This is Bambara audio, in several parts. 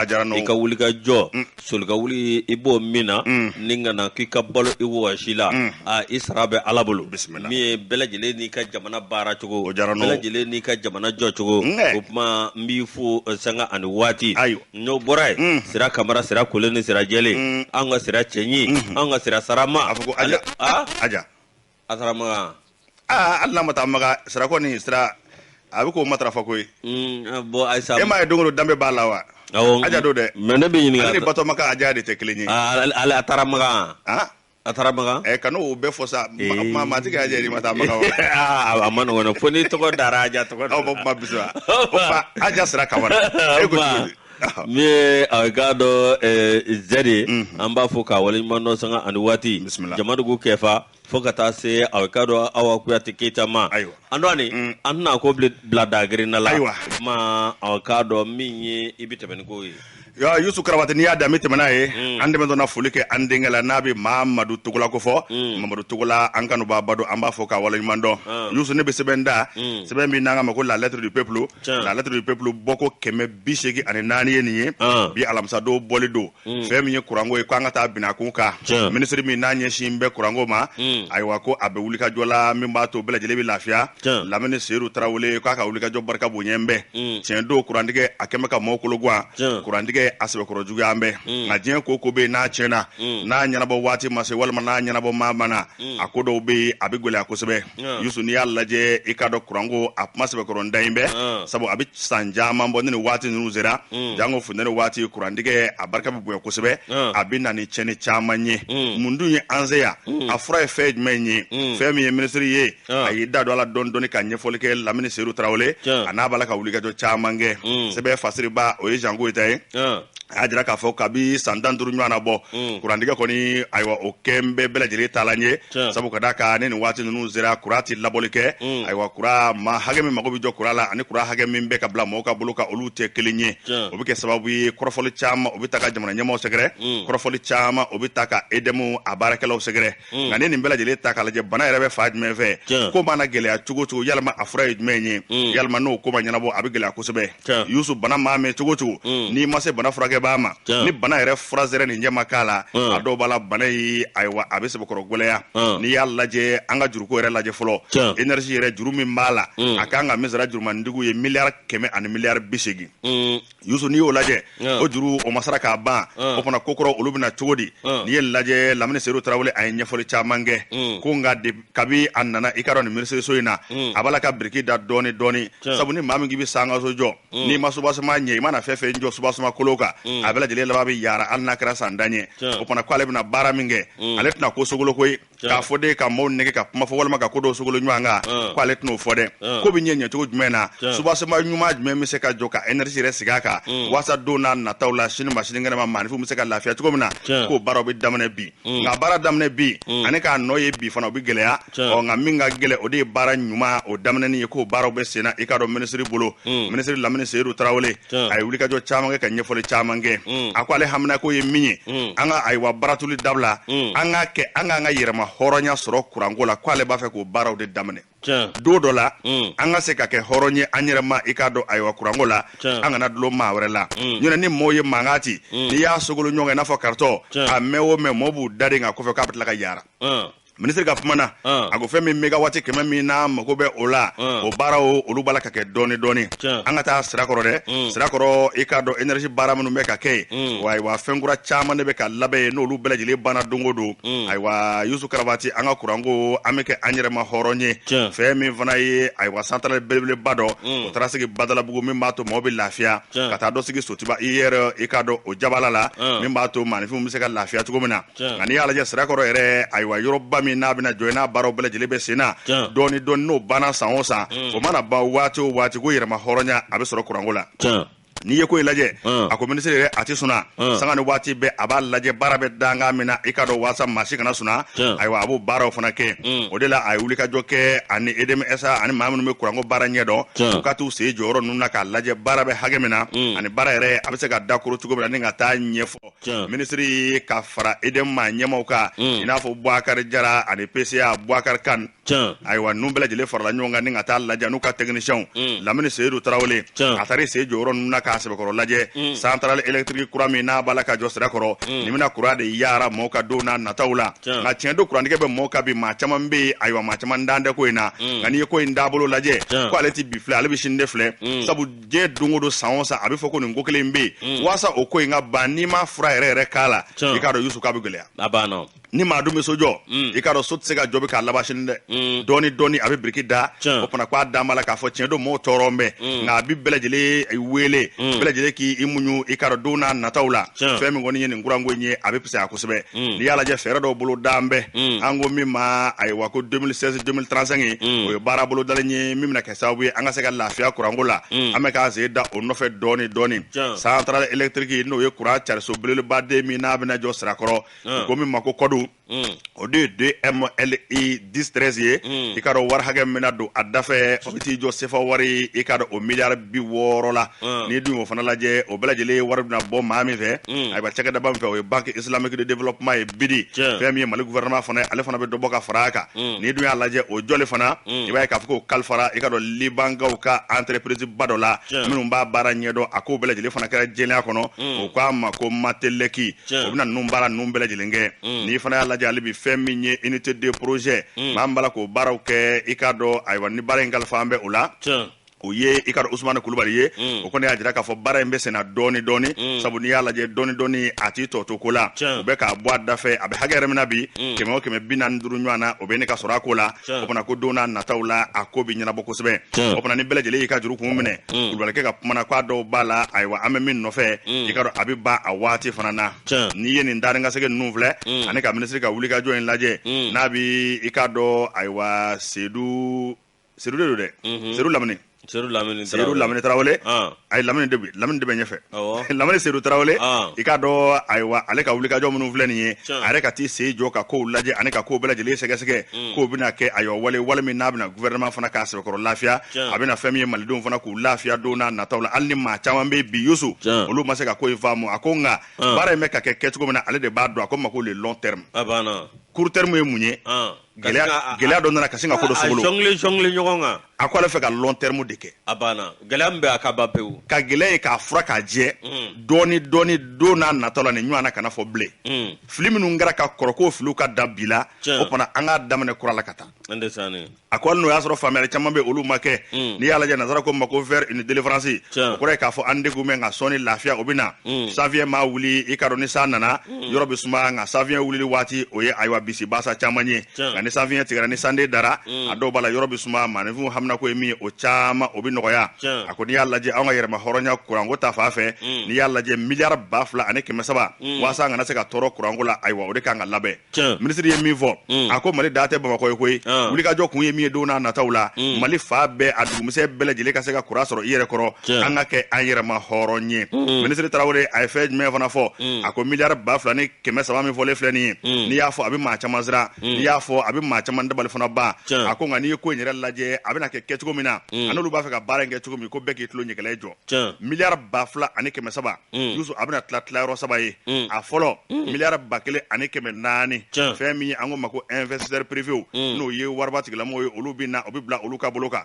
I ka wuli ka jɔ soli ka wuli I b'o min na ni ka na k'i ka balo I wɔsi la I sara bɛ Ala bolo min ye bɛɛ lajɛlen n'i ka jamana baara cogo bɛɛ lajɛlen n'i ka jamana jɔ cogo o kuma n b'i fo sanga ani waati n'o bɔra ye sira kamara sira kolen ni sira jɛlen an ka sira cɛɲi an ka sira sarama a fɔ ko aja a sarama Allah ma taa maga sira ko ni sira a bɛ k'o matarafa koyi bon Ayisa e ma ye don o don danbe b'a la wa aja do dɛ mais ne bɛ ɲininka ale ni batoma ka aja de tɛ kelen ye ale a taara maga a taara maga kan'o bɛɛ fɔ sa maa tɛ ka aja de ma taa maga wa a ma nɔgɔn fo ni tɔgɔ dara aja tɔgɔ dara kuma bisira aja sira kamara e ko cogo min ye a ka dɔ zɛri an b'a fɔ k'a waleɲuman dɔn sanga ani waati Jamadugu Kɛfa fo ka taa se a ka dɔ Awa Kuyate Keyita ma an dɔn an tɛna ko bila dagirinna la kuma a ka dɔ min ye I bɛ tɛmɛ ni ko ye Yusu Karawate n'i y'a dan bɛ tɛmɛ n'a ye an dɛmɛ dɔnna foli kɛ an denkɛ la n'a bɛ Mamadu Togola ko fɔ Mamadu Togola an kanubaa ba don an b'a fɔ k'a waleɲuman dɔn Yusu ne bɛ sɛbɛn da sɛbɛn min n'an ka ma ko la lettre du peuple la lettre du peuple bɔko 184 ye nin ye bi alamisa don bɔli don fɛn min ye kuranko ye ko an ka taa bin a kun kan minisiri min n'a ɲɛsin bɛ kuranko ma ayiwa ko a bɛ wulikajɔ la min b'a to bɛɛ lajɛlen bɛ lafiya Lamini Seyidu Tarawele k'a ka wulikajɔ barika bonya n bɛ tiɲɛ don kurantigɛ a kɛmɛ ka mɔgɔw kolo guwan kurantigɛ a sɛbɛkɔrɔ juguya an bɛ nka diɲɛ ko bɛ n'a tiɲɛna n'a ɲɛnabɔ waati ma se walima n'a ɲɛnabɔ maa mana a ko dɔw bɛ yen a bɛ gɛlɛya kosɛbɛ Yusu n'i y'a lajɛ I ka dɔn kuranko a kuma sɛbɛkɔrɔ da in bɛ sabu a bɛ san caman bɔ ni waati ninnu sera jango funtɛni waati kurantigɛ a barika bɛ bonya kosɛbɛ a bɛ na ni tiɲɛni caman ye mun dun ye an se yan a fura ye fɛn jumɛn ye fɛn min ye minisiri ye a y'i da don a la dɔɔni ka ɲɛfɔli kɛ Lamini Seyidu Tarawele a n'a b'a la ka wulikajɔ caman kɛ sɛbɛn fasiriba o ye Jean Goyita ye a y'a jira k'a fɔ kabi san 15 ɲɔgɔn na bɔ kurantigɛ kɔni ayiwa o kɛ n bɛ bɛɛ lajɛlen taalan ye sabu ka d'a kan ne nin waati ninnu sera kura tɛ labɔli kɛ ayiwa kura ma hakɛ min mago bɛ jɔ kura la ani kura hakɛ min bɛ ka bila mɔgɔw ka bolo kan olu tɛ kelen ye o bɛ kɛ sababu ye kɔrɔfɔli caman o bɛ taa ka jamana ɲɛmaaw sɛgɛrɛ kɔrɔfɔli caman o bɛ taa ka edemu a baarakɛlaw sɛgɛrɛ nka ne nin bɛɛ lajɛlen ta k'a lajɛ bana yɛrɛ bɛ fa jumɛn fɛ ko mana gɛlɛya cogo cogo yalima a fura ye jumɛn ye yalima n'o ko ma ɲɛnabɔ a bɛ gɛlɛya kosɛbɛ Yusu bana maa mɛn cogo cogo n'i ma se bana furakɛ b'a ma ni bana yɛrɛ fura zɛrɛ nin ɲɛ ma k'a la a dɔw b'a la bana yi ayiwa a bɛ sɛbɛkɔrɔ gɛlɛya n'i y'a lajɛ an ka juruko yɛrɛ lajɛ fɔlɔ énergie yɛrɛ juru min b'a la a kan ka min sara jurumantigiw ye miliyari 100 ani miliyari 80 Yusu n'i y'o lajɛ o juru o ma sara k'a ban o fana ko kɔrɔ olu bɛna cogo di n'i ye lajɛ Lamini Seyidu Tarawele a ye ɲɛfɔli caman kɛ ko nka kabi a nana I ka dɔn nin minisiriso in na a b'a la ka biriki da dɔɔni dɔɔni sabu ni maa min k'i bɛ sangaso jɔ n'i ma subasima ɲɛ I mana fɛn fɛn jɔ subasima kolo kan a bɛɛ lajɛlen laban bɛ yaara hali n'a kɛra san dan ye o fana ko ale bɛna baara min kɛ ale tɛna ko sogolo koyi k'a fɔ de ka maaw nɛgɛ ka kuma fɔ walima ka ko dɔw sogolo ɲɔgɔn kan ko ale tɛna o fɔ dɛ ko bɛ ɲɛ cogo jumɛn na subasima ɲuman jumɛn bɛ se ka jɔ ka énergie yɛrɛ sigi a kan walasa don n'a nataw la sini ma sini kɛnɛma maanifinw bɛ se ka lafiya cogo min na k'o baaraw bɛ daminɛ bi nka baara daminɛ bi ani k'a nɔ ye bi fana o bɛ gɛlɛya nka min ka gɛlɛn o de ye baara ɲuman o daminɛni ye k'o baaraw bɛ sen na I ka dɔn minisiri bolo minisiri Lamini Seyidu Tarawele a ye wulikajɔ caman kɛ ka ɲɛfɔli caman kɛ a ko ale hamina ko ye min ye an ka ayiwa baaratuli dabila an ka kɛ an k'an ka yɛrɛma hɔrɔnya sɔrɔ kuranko la ko ale b'a fɛ k'o baaraw de daminɛ don dɔ la an ka se ka kɛ hɔrɔn ye an yɛrɛ ma I ka dɔn ayiwa kuranko la an kana dulon maa wɛrɛ la ɲɔnɛ ni mɔɔw ye mankan ci n'i y'a sogolo ɲɔgɔn i n'a fɔ karitɔ a mɛn o mɛn mɔɔw b'u daden kan kɔfɛ k'a bɛ tila ka yaara minisiri ka kuma na a ko fɛn min megawati 100 min n'a mago bɛ o la o baaraw olu b'a la ka kɛ dɔɔni dɔɔni an ka taa sirakɔrɔ dɛ sirakɔrɔ I ka dɔn énergie baara minnu bɛ ka kɛ ayiwa fɛn kura caman de bɛ ka labɛn yen n'olu bɛɛ lajɛlen banna don o don ayiwa Yusu Karawate an ka kuranko an bɛ kɛ an yɛrɛ ma hɔrɔn ye fɛn min fana ye ayiwa centrale belebeleba dɔ o taara sigi Badalabugu min b'a to mɔgɔw bɛ lafiya ka taa dɔ sigi Sotiba IER I ka dɔn o Jabala la min b'a to maanifinw bɛ se ka lafiya cogo min na nka n'i y'a lajɛ sirakɔrɔ yɛrɛ ayiwa yɔrɔba min n'a bɛna jɔ n'a baaraw bɛɛ lajɛlen bɛ sen na dɔɔni dɔɔni n'o banna san o san o mana ban waati o waati ko yɛrɛma hɔrɔnya a bɛ sɔrɔ kuranko la n'i ye ko in lajɛ a ko minisiri yɛrɛ a tɛ sɔnna sanga ni waati bɛɛ a b'a lajɛ baara bɛ dangan min na I ka dɔn walasa maa si kana sɔnna ayiwa a b'o baaraw fana kɛ o de la a ye wulikajɔ kɛ ani EDMSA ani maa minnu bɛ kuranko baara ɲɛdɔn u ka t'u sen jɔyɔrɔ ninnu na k'a lajɛ baara bɛ hakɛ min na ani baara yɛrɛ a bɛ se ka dakoro cogo min na ni ka taa ɲɛfɔ minisiri ka fara EDM maa ɲɛmaaw kan i n'a fɔ Boubacar Jara ani PCA Boubacar Kane ayiwa nun bɛɛ lajɛlen farala ɲɔgɔn kan ni ka taa lajɛ n'u ka technicien Lamini Seydou Tarawele a taara se jɔyɔrɔ ninnu na k'a sɛbɛkɔrɔ lajɛ centrale électrique kura min n'a b'a la ka jɔ sira kɔrɔ nin bɛna courant de yaara mɔɔw ka don n'a nataw la nka tiɲɛ don courant tigɛ bɛ mɔɔw kan bi maa caman bɛ yen ayiwa maa caman dan tɛ ko in na nka n'i ye ko in dabolo lajɛ ko ale ti bi filɛ ale bɛ sini de filɛ sabu diɲɛ don o don san o san a bɛ fɔ ko nin ko kelen bɛ yen waasa o ko in ka ban n'i ma fura yɛrɛ k'a la i k'a dɔn Yusu k'a bɛ gɛlɛya ni maa dun bɛ so jɔ i k'a dɔn so tɛ se ka jɔ bɛ k'a laban sini dɛ dɔɔni dɔɔni a bɛ biriki da o fana k'a dan b'a la k'a fɔ tiɲɛ don mɔɔw tɔɔrɔ bɛ nka a bɛ bɛɛ lajɛlen wele bɛɛ lajɛlen k'i muɲu i k'a dɔn don n'a nataw la fɛn min kɔni ye nin kuranko in ye a bɛ fisaya kosɛbɛ n'i y'a lajɛ fɛɛrɛ dɔw bolo dan bɛɛ an ko min ma ayiwa ko 2016 2035 o ye baara bolo dalen ye min bɛna kɛ sababu ye an ka se ka lafiya kuranko la an bɛ k'an sen da o nɔfɛ dɔɔni dɔɔni centrale électrique n'o ye courant cariso belebelebaden min n'a bɛna jɔ sirakɔrɔ ko min ma ko kɔdu o de ye 2MLI 1013 ye i k'a dɔn wari hakɛ min na don a dafɛ o bɛ t'i jɔ sefa wari i k'a dɔn o miliyari 60 la n'i dun y'o fana lajɛ o bɛɛ lajɛlen wari bɛna bɔ maa min fɛ ayiwa cakɛdaba min fɛ o ye banque islamique de développement ye BIDI fɛn min ye Mali gouvernement fana ale fana bɛ dɔ bɔ ka fara a kan n'i dun y'a lajɛ o jɔli fana i b'a ye k'a fɔ k'o kalifara i k'a dɔn Libankaw ka entreprise ba dɔ la minnu b'a baara ɲɛdɔn a k'o bɛɛ lajɛlen fana kɛra jɛlenya kɔnɔ o k'a ma ko Mateleki o bɛna ninnu baara ninnu bɛɛ lajɛlen kɛ n'i fana y'a lajɛ ale bi fɛn min ye unité de projet maa min b'a la k'o baaraw kɛ i k'a dɔn ayiwa ni baara in kalifa an bɛ o la o ye i ka Usmane Kulubali ye o kɔni y'a jira k'a fɔ baara in bɛ senna dɔɔni dɔɔni sabu n'i y'a lajɛ dɔɔni dɔɔni a t'i tɔ to ko la o bɛ k'a bɔ a da fɛ a bɛ hakɛ yɛrɛ min na bi 100 o 145 ɲɔgɔn na o bɛ ne ka sɔrɔ a ko la o fana ko don n'a nataw la a ko bɛ ɲɛnabɔ kosɛbɛ o fana ni bɛɛ lajɛlen y'i ka juru kun minɛ Kulubalikɛ ka kumana k'a dɔw b'a la ayiwa an bɛ min nɔfɛ i ka dɔn a bɛ ban a waati fana na n'i ye nin daringasɛgɛ ninnu filɛ ani ka minisiri ka wulikajɔ in lajɛ n'a bɛ i ka dɔn ayiwa Seydou de don dɛ Seydou Lamini Seydou Lamini Tarawele ayi Lamini de bɛ ɲɛfɛ Lamini Seydou Tarawele i k'a dɔn ayiwa ale ka wulikajɔ minnu filɛ nin ye a yɛrɛ ka t'i sen jɔ ka kow lajɛ ani ka kow bɛɛ lajɛlen sɛgɛsɛgɛ k'o bɛna kɛ ayiwa wale min n'a bɛna gouvernement fana k'a sɛbɛkɔrɔ lafiya a bɛna fɛn min ye malidenw fana k'u lafiya don n'a nataw la hali ni maa caman bɛ bi Yusu olu ma se ka ko in faamu a ko nka baara in bɛ ka kɛ kɛcogo min na ale de b'a dɔn a ko ma ko le long terme court terme ye mun ye gɛlɛya dɔ nana ka sin ka ko dɔ sogolo jongle ɲɔgɔn kan a ko ale fɛ ka long terme de kɛ a banna gɛlɛya min bɛ a ka ban pewu ka gɛlɛya ye k'a fura k'a jɛ dɔɔni dɔɔni don n'a nataw la nin ɲɔgɔn na kana fɔ bilen fili minnu kɛra ka kɔrɔ k'o filiw ka da bi la o fana an k'a daminɛ kura la ka taa a ko hali n'o y'a sɔrɔ faamuyali caman bɛ olu ma kɛ n'i y'a lajɛ nazara ko ma ko vers une délivrance o kɔrɔ ye k'a fɔ an degun bɛ nka sɔnni lafiya o bɛ na sanviɲɛ ma wuli i ka dɔn ni san nana yɔrɔ bɛ suma nka sanviɲɛ wulili waati o ye ayiwa bisi basa caman ye nka ni sanviɲɛ tigɛra ni sanden dara a dɔw b'a la yɔrɔ bɛ suma maaninfinw hamina ko ye min ye o caman o bɛ nɔgɔya a ko n'i y'a lajɛ anw ka yɛrɛma hɔrɔnya kuranko ta fan fɛ n'i y'a lajɛ miliyari 2,300 waasa an kana se ka tɔɔrɔ kuranko la ayiwa o de kan ka labɛn minisiri ye min fɔ a ko Mali da tɛ Bamakɔ ye koyi wulikajɔ kun ye min ye don n'a nataw la Mali fa bɛɛ a dugumisɛn bɛɛ lajɛlen ka se ka kuran sɔrɔ i yɛrɛ kɔrɔ an ka kɛ an yɛrɛma hɔrɔn ye minisiri Tarawele a ye fɛn jumɛn fana fɔ a ko miliyari 2,300 min fɔlen filɛ nin ye n'i y'a fɔ a bɛ maa caman siran n'i y'a fɔ a bɛ maa caman dabali fana ban a ko nka n'i ye ko in yɛrɛ lajɛ a bɛna kɛ kɛcogo min na a n'olu b'a fɛ ka baara in kɛ cogo min ko bɛɛ k'i tulo ɲɛgɛlɛ jɔ miliyari 2,300 Yusu a bɛna tila yɔrɔ 3 ye a fɔlɔ miliyari 1,400 fɛn min ye an ko ma ko investisseur privé n'o ye wariba tigilamɔgɔw ye olu bɛ na o bɛ bila olu ka bolo kan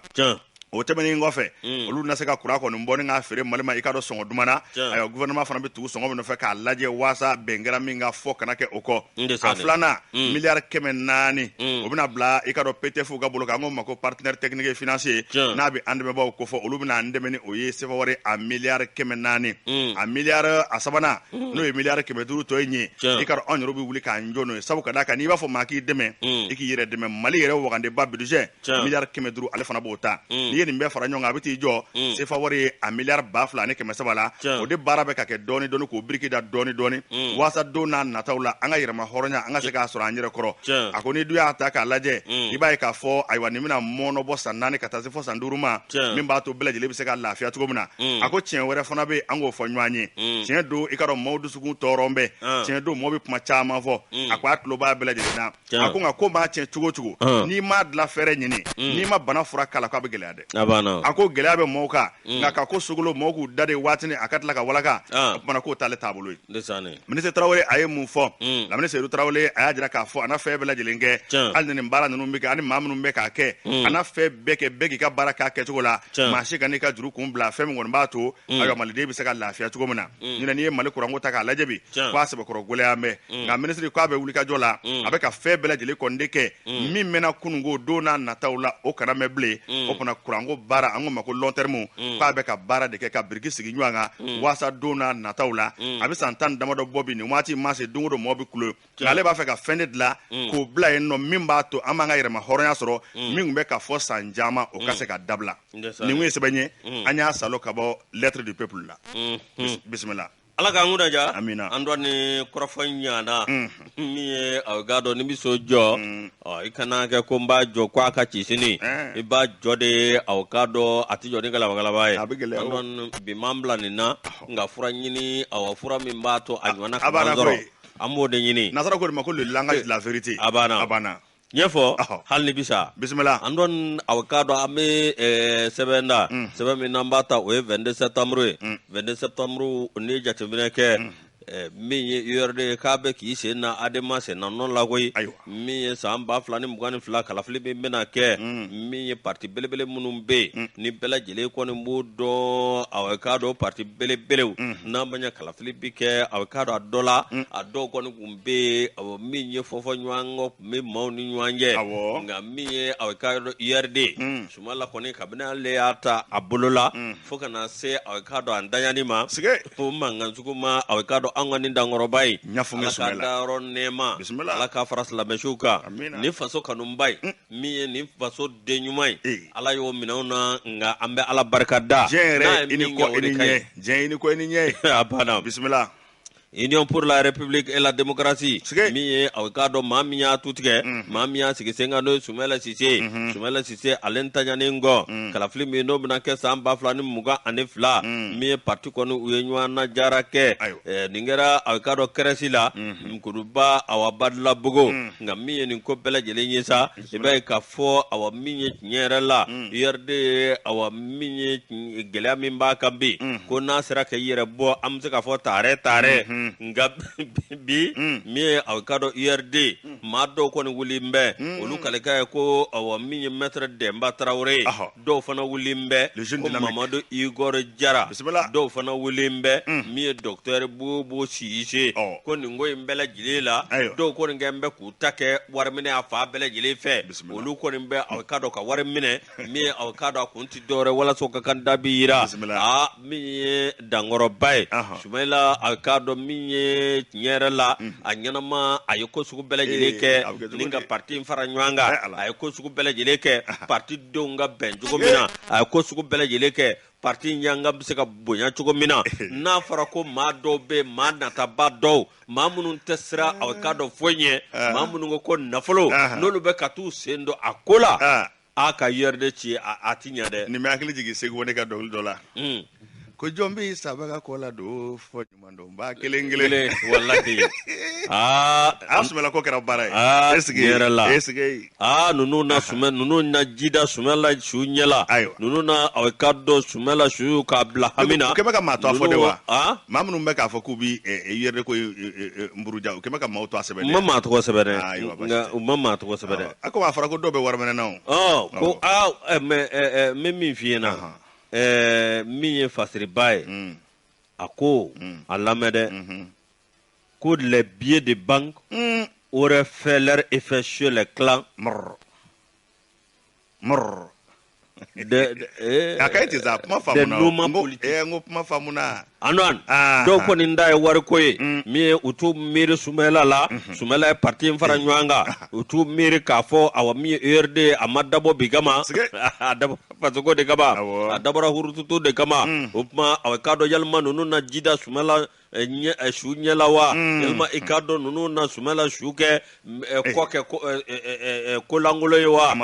o tɛmɛnen kɔfɛ olu na se ka kuran kɔni bɔ ni k'a feere Mali ma i k'a dɔn sɔngɔ duman na ayiwa gouvernement fana bɛ tugu sɔngɔ min nɔfɛ k'a lajɛ waasa bɛn kɛra min ka fɔ kana kɛ o kɔ a filanan miliyari 400 o bɛna bila i k'a dɔn PTF ka bolo kan an ko ma ko partenaire technique et financier n'a bɛ an dɛmɛbaaw ko fɔ olu bɛna an dɛmɛ ni o ye sefa wari a miliyari 400 a miliyari a sabanan n'o ye miliyari 500 tɔ ye ɲɛ i k'a dɔn anw yɛrɛ bɛ wuli k'an jɔ n'o ye sabu ka d'a kan n'i b'a fɔ maa k'i dɛmɛ i k'i yɛrɛ dɛmɛ Mali yɛrɛ wagandeba budget miliyari 500 ale fana b'o ta n'i ye nin bɛɛ fara ɲɔgɔn kan a bɛ t'i jɔ sefa wari ye a miliyari 2,300 la o de baara bɛ ka kɛ dɔɔni dɔɔni k'o biriki da dɔɔni dɔɔni waasa don n'a nataw la an ka yɛrɛma hɔrɔnya an ka se k'a sɔrɔ an yɛrɛ kɔrɔ a ko ni dun y'a ta k'a lajɛ i b'a ye k'a fɔ ayiwa nin bɛna mɔnɔ bɔ san 4 ka taa se fɔ san 5 ma min b'a to bɛɛ lajɛlen bɛ se ka lafiya cogo min na a ko tiɲɛ wɛrɛ fana bɛ an k'o fɔ ɲɔgɔn ye tiɲɛ don i ka dɔn maaw dusukun tɔɔrɔ bɛ tiɲɛ don maaw bɛ kuma caman fɔ a ko a tulo b'a bɛɛ lajɛlen na a ko nka ko b'a tiɲɛ cogo o cogo n'i ma dilan fɛɛrɛ ɲini n'i ma bana fura k'a la k'a bɛ gɛlɛya dɛ abana a ko gɛlɛya bɛ mɔɔw kan nka ka ko sogolo mɔɔw k'u da de waatini a ka tila ka walaka o kumana k'o t'ale taabolo ye ministre Tarawele a ye mun fɔ Lamini Seydou Tarawele a y'a jira k'a fɔ a n'a fɛn bɛɛ lajɛlen kɛ hali nin baara ninnu bɛ kɛ ani maa minnu bɛ k'a kɛ a n'a fɛn bɛɛ kɛ bɛɛ k'i ka baara k'a kɛcogo la maa si ka n'i ka juru kun bila fɛn min kɔni b'a to ayiwa maliden bɛ se ka lafiya cogo min na ɲinɛ n'i ye Mali kuranko ta k'a lajɛ bi k'a sɛbɛkɔrɔ gɛlɛya mɛn nka ministre k'a bɛ wulikajɔ la a bɛ ka fɛn bɛɛ lajɛlen kɔni de kɛ min mɛnna kununko don n'a nataw la o kana mɛn bilen o fana kuranko baara an ko ma ko long terme k'a bɛ ka baara de kɛ ka biriki sigi ɲɔgɔn kan waasa don n'a nataw la a bɛ san 10 damadɔ bɔ bi nin waati ma se don o don mɔgɔ bɛ kulo nka ale b'a fɛ ka fɛn de dilan k'o bila yen nɔ min b'a to an b'an ka yɛrɛma hɔrɔnya sɔrɔ min tun bɛ ka fɔ san caman o ka se ka dabila nin kun ye sɛbɛn ye an y'a salo ka bɔ lettre du peuple la bisimila ala k'an kun ja amina an dɔ ni kɔrɔfɔ ɲana min ye a ga dɔn ni bi so jɔ i kana kɛ ko n b'a jɔ ko a ka ci sini i b'a jɔ de aw ka dɔn a ti jɔ ni galabagalaba ye an dɔn bi m'an bila nin na nka fura ɲini aw fura min b'a to a ɲɔgɔnna ka ban sɔrɔ an b'o de ɲini nasara ko de ma ko le langage de la vérité a banna ɲɛfɔ hali ni bisa bisimila an dɔn aw ka dɔn an bɛ sɛbɛn da sɛbɛn min n'an b'a ta o ye 22 septembre ye 22 septembre ni ye jateminɛ kɛ min ye URD k'a bɛ k'i sen na adama sen na nɔ la koyi min ye san 2022 kalafili min bɛna kɛ min ye parti belebele minnu bɛ yen ni bɛɛ lajɛlen kɔni b'o dɔn aw k'a dɔn parti belebelew n'an bɛ ɲɛ kalafili bi kɛ aw k'a dɔn a dɔ la a dɔw kɔni tun bɛ yen min ye fɔfɔ ɲɔgɔn kɔ tun bɛ maaw ni ɲɔgɔn cɛ nka min ye aw k'a dɔn URD sumala kɔni kabini ale y'a ta a bolo la fo kana se aw k'a dɔn a ntanyani ma fo mankan sugu ma aw k'a dɔn an ka nin dankɔrɔba ye ala ka dayɔrɔ nɛɛma ala ka fara silamɛsiw kan nin faso kanuba ye min ye nin faso den ɲuman ye ala y'o minɛnw na nka an bɛ ala barika da diɲɛ yɛrɛ i ni ko i ni ɲɛ a banna bisimila Union pour la République et la démocratie min ye aw k'a dɔn maa min y'a tu tigɛ maa min y'a sigi sen kan n'o ye Sumala Sise ale ntaɲanen kɔ kalafili min n'o bɛna kɛ san 2022 min ye parti kɔni u ye ɲɔgɔn najara kɛ nin kɛra aw k'a dɔn kɛrɛsi la Nkuruba Awa Badula Bogo nka min ye nin ko bɛɛ lajɛlen ye sa i b'a ye k'a fɔ awa min ye tiɲɛ yɛrɛ la URD ye awa min ye gɛlɛya min b'a kan bi ko n'a sera ka i yɛrɛ bɔ an bɛ se k'a fɔ taarɛ nka bi min ye aw ka dɔn URD maa dɔw kɔni wuli n bɛ olu kaleka ye ko awa min ye maître Demba Traoré dɔw fana wuli n bɛ ko Mamadu Igor Jara dɔw fana wuli n bɛ min ye docteur Bobo Cissé ko nin ko in bɛɛ lajɛlen la dɔw kɔni kɛ n bɛ k'u ta kɛ wari minɛ a fa bɛɛ lajɛlen fɛ olu kɔni bɛ aw ka dɔn ka wari minɛ min ye aw ka dɔn a kun ti dɔwɛrɛ walasa ka kan da bi yira min ye dankɔrɔba ye Sumayila aw ka dɔn min ye tiɲɛ yɛrɛ la a ɲɛnama a ye ko sugu bɛɛ lajɛlen kɛ ni ka parti fara ɲɔgɔn kan a ye ko sugu bɛɛ lajɛlen kɛ parti denw ka bɛn cogo min na a ye ko sugu bɛɛ lajɛlen kɛ parti ɲanga bɛ se ka bonya cogo min na n'a fɔra ko maa dɔw bɛ maa nataba dɔw maa minnu tɛ sira aw ka dɔn foyi ɲɛ maa minnu ko nafolo n'olu bɛ ka t'u sen don a ko la a ka URD ci a ti ɲɛ dɛ nin bɛ hakili jigin Segu ne ka dɔnkili dɔ la ko jɔn b'i saba ka kɔ la don fɔ ɲuman dɔn ba kelen wallahi a Sumala ko kɛra baara ye yɛrɛ la ninnu na jida Sumala su ɲɛla ninnu na aw ka dɔn Sumala su k'a bila hami na o kɛmɛ ka maa to a fɔ de wa maa minnu bɛ k'a fɔ k'u bi URD ko Mburuja o kɛmɛ ka maaw to a sɛbɛn u ma maa tɔgɔ sɛbɛn dɛ u ma maa tɔgɔ sɛbɛn dɛ a ko a fɔra ko dɔw bɛ wari minɛ na ko mais n bɛ min f'i ɲɛna min ye fasiriba ye a ko a lamɛn dɛ ko les billets de banque auraient fait leur effet sur les clans a ka iti za kuma famuna anon dɔw kɔni da ye wari ko ye min ye u t'u miiri Sumayila la Sumayila ye parti in fara ɲɔgɔn kan u t'u miiri k'a fɔ awa min ye URD a ma dabɔ bi kama a dabɔ fasoko de kama a dabɔra hurututu de kama o tuma aw k'a dɔn yalima ninnu na jida Sumayila su ɲɛla wa yalima i k'a dɔn ninnu na sumala su kɛ kɔ kɛ kolangolo ye wa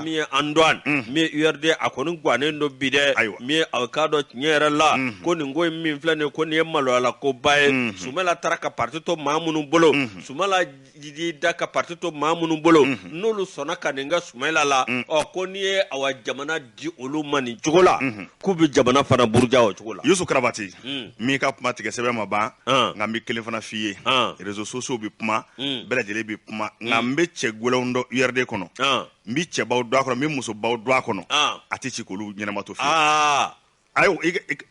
min ye Antoine min ye URD a kɔni gannen dɔ bi dɛ min ye a k'a dɔn tiɲɛ yɛrɛ la ko nin ko in min filɛ nin ye ko nin ye maloyala ko ba ye Sumala taara ka parti to maa minnu bolo Sumala y'i da ka parti to maa minnu bolo n'olu sɔnna ka nin kɛ Sumala la ko n'i ye awa jamana di olu ma nin cogo la k'u bɛ jamana fana buruja o cogo la. Yusu Karabati min ka kuma tigɛ sɛbɛn ma ban nka n bɛ kelen fana f'i ye réseaux sociaux bɛ kuma bɛɛ lajɛlen bɛ kuma nka n bɛ cɛ gwɛlɛnw dɔn URD kɔnɔ n bɛ cɛbaw don a kɔnɔ n bɛ musobaw don a kɔnɔ a tɛ ci k'olu ɲɛnama to fiyewu ayiwa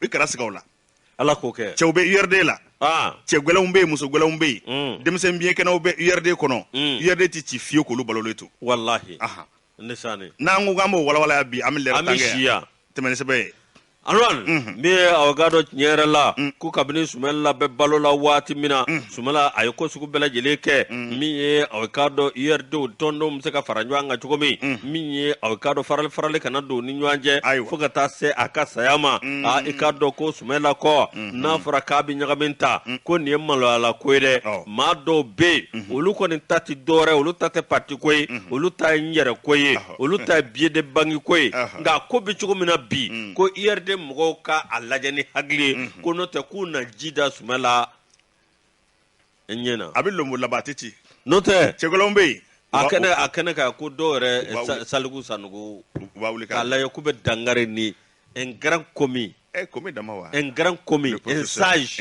i kana sigi aw la Ala k'o kɛ cɛw bɛ URD la cɛ gwɛlɛnw bɛ yen muso gwɛlɛnw bɛ yen denmisɛn biyɛnkɛnɛw bɛ URD kɔnɔ URD tɛ ci fiyewu k'olu balolen to wallahi ne sani n'an ko k'an b'o walawala bi an bɛ lɛrɛ tan kɛ yan tɛmɛ ni sɛbɛn ye Antoine min ye aw ka dɔn tiɲɛ yɛrɛ la ko kabini Sumala bɛ balo la waati min na Sumala a ye ko sugu bɛɛ lajɛlen kɛ min ye aw ka dɔn URDw tɔndenw bɛ se ka fara ɲɔgɔn kan cogo min ye aw ka dɔn farali kana don ni ɲɔgɔn cɛ fo ka taa se a ka saya ma i ka dɔn ko Sumala kɔ n'a fɔra k'a bɛ ɲagamin ta ko nin ye maloyala ko ye dɛ maa dɔw bɛ yen olu kɔni ta tɛ dɔwɛrɛ olu ta tɛ parti ko ye olu ta ye n yɛrɛ ko ye olu ta ye billet de banque ko ye nka ko bɛ cogo min na bi ko URD mɔgɔw ka a lajɛ ni hakili ye ko n'o tɛ k'u na ji da Sumala ɲɛna a bɛ lonbo laban a tɛ ci n'o tɛ cɛgɛlɛnw bɛ yen a kɛnɛ kan ko dɔw yɛrɛ Saliku Sanogo k'a lajɛ k'u bɛ dangari ni un grand commis commis dama wa un grand commis un sage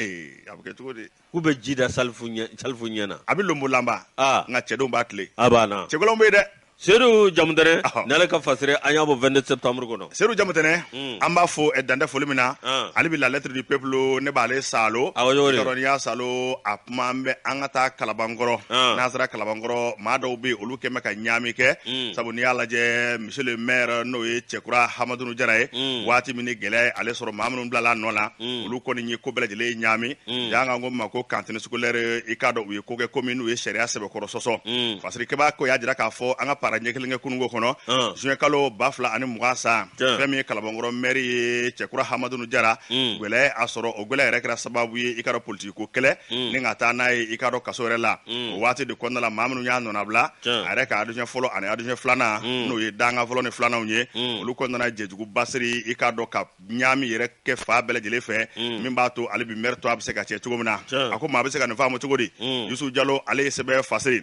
a bɛ kɛ cogo di k'u bɛ ji da Salifu ɲɛna a bɛ lonbo laban nka cɛdenw b'a tile a banna cɛgɛlɛnw bɛ yen dɛ Seydou Jamutɛnɛ n'ale ka fasire an y'a bɔ 22 septembre kɔnɔ Seydou Jamutɛnɛ an b'a fɔ dantɛ foli min na ale bɛ la lettre du peuple ne b'ale salo n'i y'a salo a kuma an bɛ an ka taa Kalabankɔrɔ n'an sera Kalabankɔrɔ maa dɔw bɛ yen olu kɛn bɛ ka ɲaami kɛ sabu n'i y'a lajɛ monsieur le maire n'o ye Cɛkura Hamadunu Jara ye waati min ni gɛlɛya ale sɔrɔ maa minnu bilala nɔ la olu kɔni ye ko bɛɛ lajɛlen ɲaami y'an ka ko ma ko cantine scolaire i k'a dɔn u ye ko kɛ komi n'u ye sariya sɛbɛkɔrɔ sɔsɔ parce que kɛbaa ko y'a jira k'a fɔ an ka para ɲɛ kelen kɛ kunungo kɔnɔ juin kalo 2020 san fɛn min ye Kalabankɔrɔ maire ye Cɛkura Hamadunu Jara gwɛlɛ a sɔrɔ o gwɛlɛ yɛrɛ kɛra sababu ye i ka dɔn politique ko kɛlɛ ni ka taa n'a ye i ka dɔn kaso yɛrɛ la o waati de kɔnɔna la maa minnu y'a nɔnabila a yɛrɛ ka adjoint fɔlɔ ani adjoint filanan n'o ye danga fɔlɔ ni filananw ye olu kɔnɔna jɛjugu basiri i ka dɔn ka ɲaami yɛrɛ kɛ fa bɛɛ lajɛlen fɛ min b'a to ale bi maire to a bɛ se ka cɛ cogo min na a ko maa bɛ se ka nin faamu cogo di Yusu Jalo ale ye sɛbɛn fasiri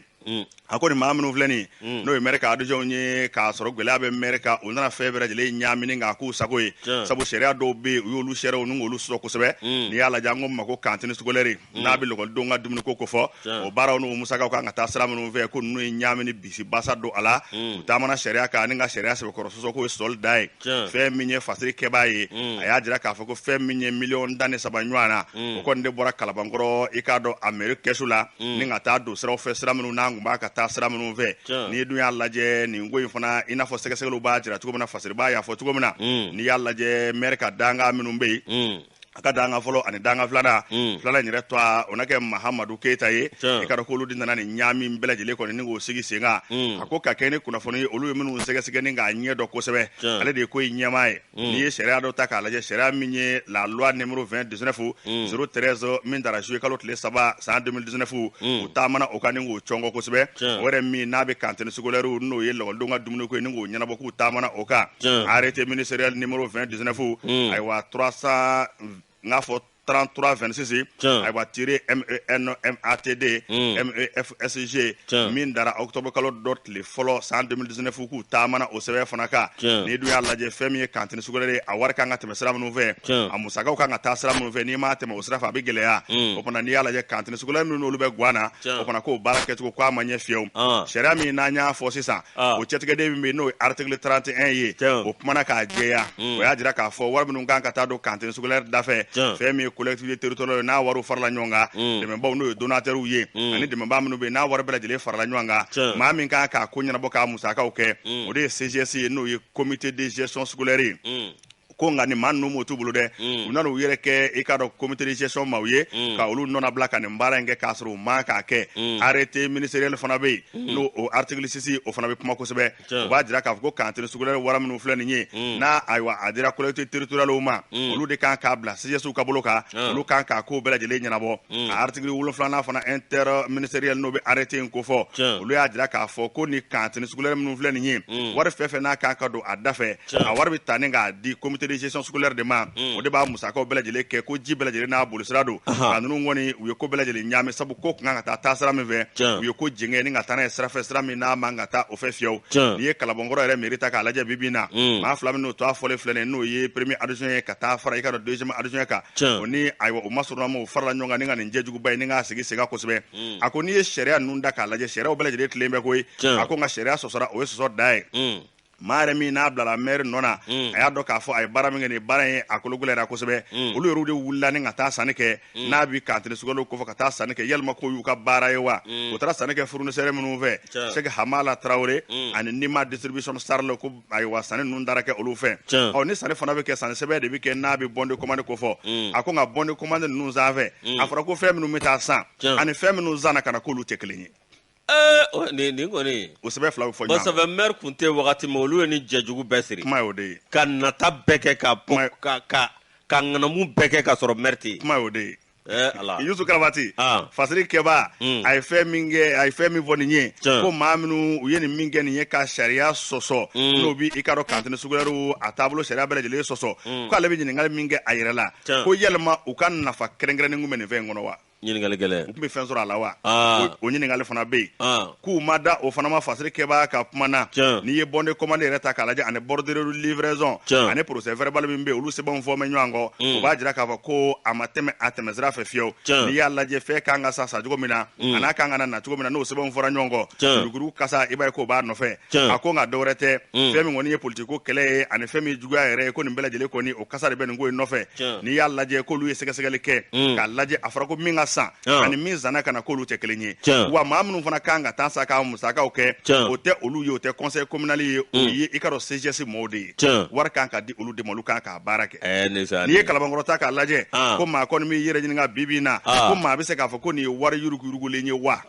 a ko nin maa minnu filɛ nin n'o ye maire ka adjoint ye k'a sɔrɔ gɛlɛya bɛ maire kan u nana fɛn bɛɛ lajɛlen ɲaamini k'a k'u sago ye sabu sariya dɔw bɛ yen u y'olu sariyaw ni k'olu sɔsɔ kosɛbɛ n'i y'a lajɛ an ko ma ko cantine scolaire n'a bɛ lakɔlidenw ka dumuniko ko fɔ o baaraw n'o musakaw kan ka taa sira minnu fɛ ko ninnu ye ɲaamini bisi basa don a la u taamana sariya kan ani ka sariya sɛbɛkɔrɔ sɔsɔ k'o ye sɔli da ye fɛn min ye fasiri kɛbaa ye a y'a jira k'a fɔ ko fɛn min ye 1,3 ɲɔgɔn na o kɔni de bɔra Kalabankɔrɔ i k'a dɔn a mairie kɛsu la ni ka taa don siraw fɛ sira minnu n'an kun b'a ka taa sira minnu fɛ n'i dun y'a lajɛ nin ko in fana i n'a fɔ sɛgɛsɛgɛliw b'a jira cogo min na fasiri b'a y'a fɔ cogo min na n'i y'a lajɛ maire ka danga minnu bɛ yen a ka danga fɔlɔ ani danga filanan filanan in yɛrɛ to o na kɛ Mahamadu Keyita ye i ka dɔn k'olu de nana nin ɲaami bɛɛ lajɛlen kɔni ni k'o sigi sen kan a ko ka kɛ ni kunnafoni ye olu ye minnu sɛgɛsɛgɛ ni k'a ɲɛ dɔn kosɛbɛ ale de ye ko in ɲɛmaa ye n'i ye sariya dɔ ta k'a lajɛ sariya min ye la loi numéro 2019 013 min taara juillet kalo tile 3 san 2019 u taamana o kan ni k'o cɔngɔ kosɛbɛ o yɛrɛ min n'a bɛ cantine scolaire n'o ye lakɔlidenw ka dumuni ko ye ni k'o ɲɛnabɔ k'u taamana o kan arrêté ministériel numéro 2019 ayiwa 300 n'a fɔ 3326 ayiwa tiré MENMATD MEFSG min dara octobre kalo dɔ tile fɔlɔ san 2019 k'u taamana o sɛbɛn fana kan n'i dun y'a lajɛ fɛn min ye cantine scolaire a wari kan ka tɛmɛ sira minnu fɛ a musakaw kan ka taa sira minnu fɛ n'i m'a tɛmɛ o sira fɛ a bɛ gɛlɛya o fana n'i y'a lajɛ cantine scolaire minnu n'olu bɛ guwan na o fana k'o baara kɛcogo k'a ma ɲɛ fiyewu sariya min n'an y'a fɔ sisan o cɛtigɛden min bɛ yen n'o ye article 31 ye o kumana k'a jɛya o y'a jira k'a fɔ wari minnu kan ka taa don cantine scolaire da fɛ fɛn min ye collectivité territoriale n'a wariw farala ɲɔgɔn kan dɛmɛbaw n'o ye donateurs ye ani dɛmɛba minnu bɛ yen n'a wari bɛɛ lajɛlen farala ɲɔgɔn kan maa min kan k'a ko ɲɛnabɔ k'a musakaw kɛ o de ye CGS ye n'o ye comité de gestion scolaire ye ko nga ni man no motu bulu de u nana u yɛrɛ kɛ i ka dɔn comité de gestion ma u ye ka olu nɔna bila ka nin baara in kɛ k'a sɔrɔ u ma k'a kɛ arrêté ministériel fana bɛ yen n'o o article 6 o fana bɛ kuma kosɛbɛ o b'a jira k'a fɔ ko cantine sugulɛri wara minnu filɛ nin ye n'a ayiwa a dira collectivité territoriale ma olu de kan k'a bila CGS ka bolo kan olu kan k'a ko bɛɛ lajɛlen ɲɛnabɔ a article 7 fana interministériel n'o bɛ arrêté in ko fɔ olu y'a jira k'a fɔ ko ni cantine sugulɛri minnu filɛ nin ye wari fɛn fɛn n'a kan ka don a da fɛ a wari bɛ ta ni k'a di comité de gestion scolaire de ma o de b'a musakaw bɛɛ lajɛlen kɛ ko ji bɛɛ lajɛlen n'a bolisira don a ninnu kɔni u ye ko bɛɛ lajɛlen ɲaami sabu ko kun kan ka taa sira min fɛ u ye ko jɛngɛ ni ka taa n'a ye sira fɛ sira min n'a man ka taa o fɛ fiyewu n'i ye Kalabankɔrɔ yɛrɛ mairie ta k'a lajɛ bi bi in na maa fila min n'o to a fɔlen filɛ nin n'o ye premier adjoint ye ka taa fara i ka dɔn deuxième adjoint kan o ni ayiwa o masuruna ma o farala ɲɔgɔn kan ni ka nin jɛjuguba ye ni k'a sigi sega kosɛbɛ a ko n'i ye sariya ninnu da k'a lajɛ sariyaw bɛɛ lajɛlen tilen bɛ koyi a ko nka sariya sɔsɔra o ye sɔsɔ da ye maa yɛrɛ min n'a bilala maire nɔ na a y'a dɔn k'a fɔ a ye baara min kɛ nin baara in a kologɛlɛyara kosɛbɛ olu yɛrɛ de wulila ni ka taa sanni kɛ n'a bi cantine sugalo kɔfɛ ka taa sanni kɛ yalima ko y'u ka baara ye wa u taara sanni kɛ fournisseur minnu fɛ Sɛki Hamala Tarawele ani Nima distribution Sarlo ko ayiwa sanni ninnu dara kɛ olu fɛ ɔ ni sanni fana bɛ kɛ sanni sɛbɛn de bɛ kɛ n'a bɛ bon de commande ko fɔ a ko nka bon de commande ninnu sanfɛ a fɔra ko fɛn minnu bɛ taa san ani fɛn minnu sanna ka na k'olu tɛ kelen ye nin kɔni o sɛbɛn fila bɛ fɔ ɲɔgɔn kosɛbɛ maire kun tɛ wagati min olu ye ni jɛjugu bɛɛ siri kuma y'o de ye ka nata bɛɛ kɛ ka ŋanamu bɛɛ kɛ ka sɔrɔ maire tɛ yen kuma y'o de ye ala Yusu Karabati fasiri kɛba a ye fɛn min fɔ nin ye ko maa minnu u ye nin min kɛ nin ye ka sariya sɔsɔ n'o bi i ka dɔn cantine sugulɛriw a taabolo sariya bɛɛ lajɛlen sɔsɔ ko ale bɛ ɲininkali min kɛ a yɛrɛ la ko yalima u ka nafa kɛrɛnkɛrɛnnen kun bɛ nin fɛn in kɔnɔ wa ɲininkali gɛlɛn u tun bɛ fɛn sɔrɔ a la wa o ɲininkali fana bɛ yen k'u ma da o fana ma fasiri kɛba ka kuma na n'i ye bon de commande yɛrɛ ta k'a lajɛ ani bordure de livraison ani procès verbal min bɛ yen olu sɛbɛnw fɔ mɛ ɲɔgɔn kɔ o b'a jira k'a fɔ ko a ma tɛmɛ a tɛmɛsira fɛ fiyewu n'i y'a lajɛ fɛn kan ka sa cogo min na a n'a kan ka na cogo min na n'o sɛbɛnw fɔra ɲɔgɔn kɔ kurukuru kasa i b'a ye k'o b'a nɔfɛ a ko nka dɔwɛrɛ tɛ fɛn min kɔni ye politique ko kɛlɛ ye ani fɛn min juguya yɛrɛ ye ko nin bɛɛ lajɛlen kɔni o kasa de bɛ nin ko in nɔfɛ n'i y'a lajɛ k'olu ye sɛgɛsɛgɛli kɛ k'a lajɛ a fɔra ko min ka san ani min zanna ka na k'olu tɛ kelen ye wa maa minnu fana kan ka taa sa ka musakaw kɛ o tɛ olu ye o tɛ conseil communal ye o ye i ka dɔn CGS mɔgɔw de ye wari kan ka di olu de ma olu kan k'a baara kɛ n'i ye Kalabankɔrɔ ta k'a lajɛ ko maa kɔni b'i yɛrɛ ɲininka bi bi in na ko maa bɛ se k'a fɔ ko nin ye wari yuruguyurugulen ye wa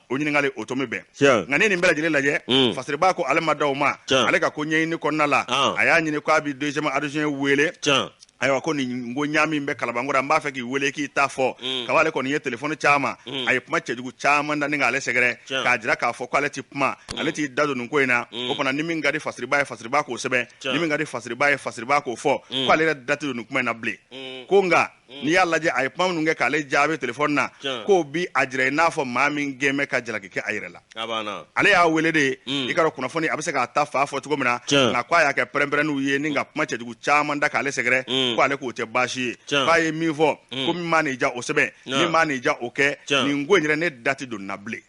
o ɲininkali o to min bɛn nka ni nin bɛɛ lajɛlen lajɛ fasiriba ko ale ma da o ma ale ka ko ɲɛɲini kɔnɔna la a y'a ɲini k'a bɛ deuxième adjoint wele ayiwa ko nin ko ɲaami bɛ Kalabankɔrɔ an b'a fɛ k'i wele k'i ta fɔ kaba ale kɔni ye téléphone caman a ye kuma cɛjugu caman da ni k'ale sɛgɛrɛ k'a jira k'a fɔ k'ale tɛ kuma ale t'i da don nin ko in na o fana ni min ka di fasiriba ye fasiriba k'o sɛbɛn ni min ka di fasiriba ye fasiriba k'o fɔ k'ale yɛrɛ da tɛ don nin kuma in na bilen ko nka n'i y'a lajɛ a ye kuma minnu kɛ k'ale jaabi téléphone na k'o bi a jira i n'a fɔ maa min gɛn bɛ ka jalaki kɛ a yɛrɛ la ale y'a wele de i ka dɔn kunnafoni a bɛ se k'a ta fa fɔ cogo min na nka k'a y'a kɛ pɛrɛn-pɛrɛnniw ye ni ka kuma cɛjugu caman da k'ale sɛgɛrɛ ko ale k'o tɛ baasi ye k'a ye min fɔ ko min b'a n'i ja o sɛbɛn min b'a n'i ja o kɛ nin ko in yɛrɛ ne da tɛ don nin na bilen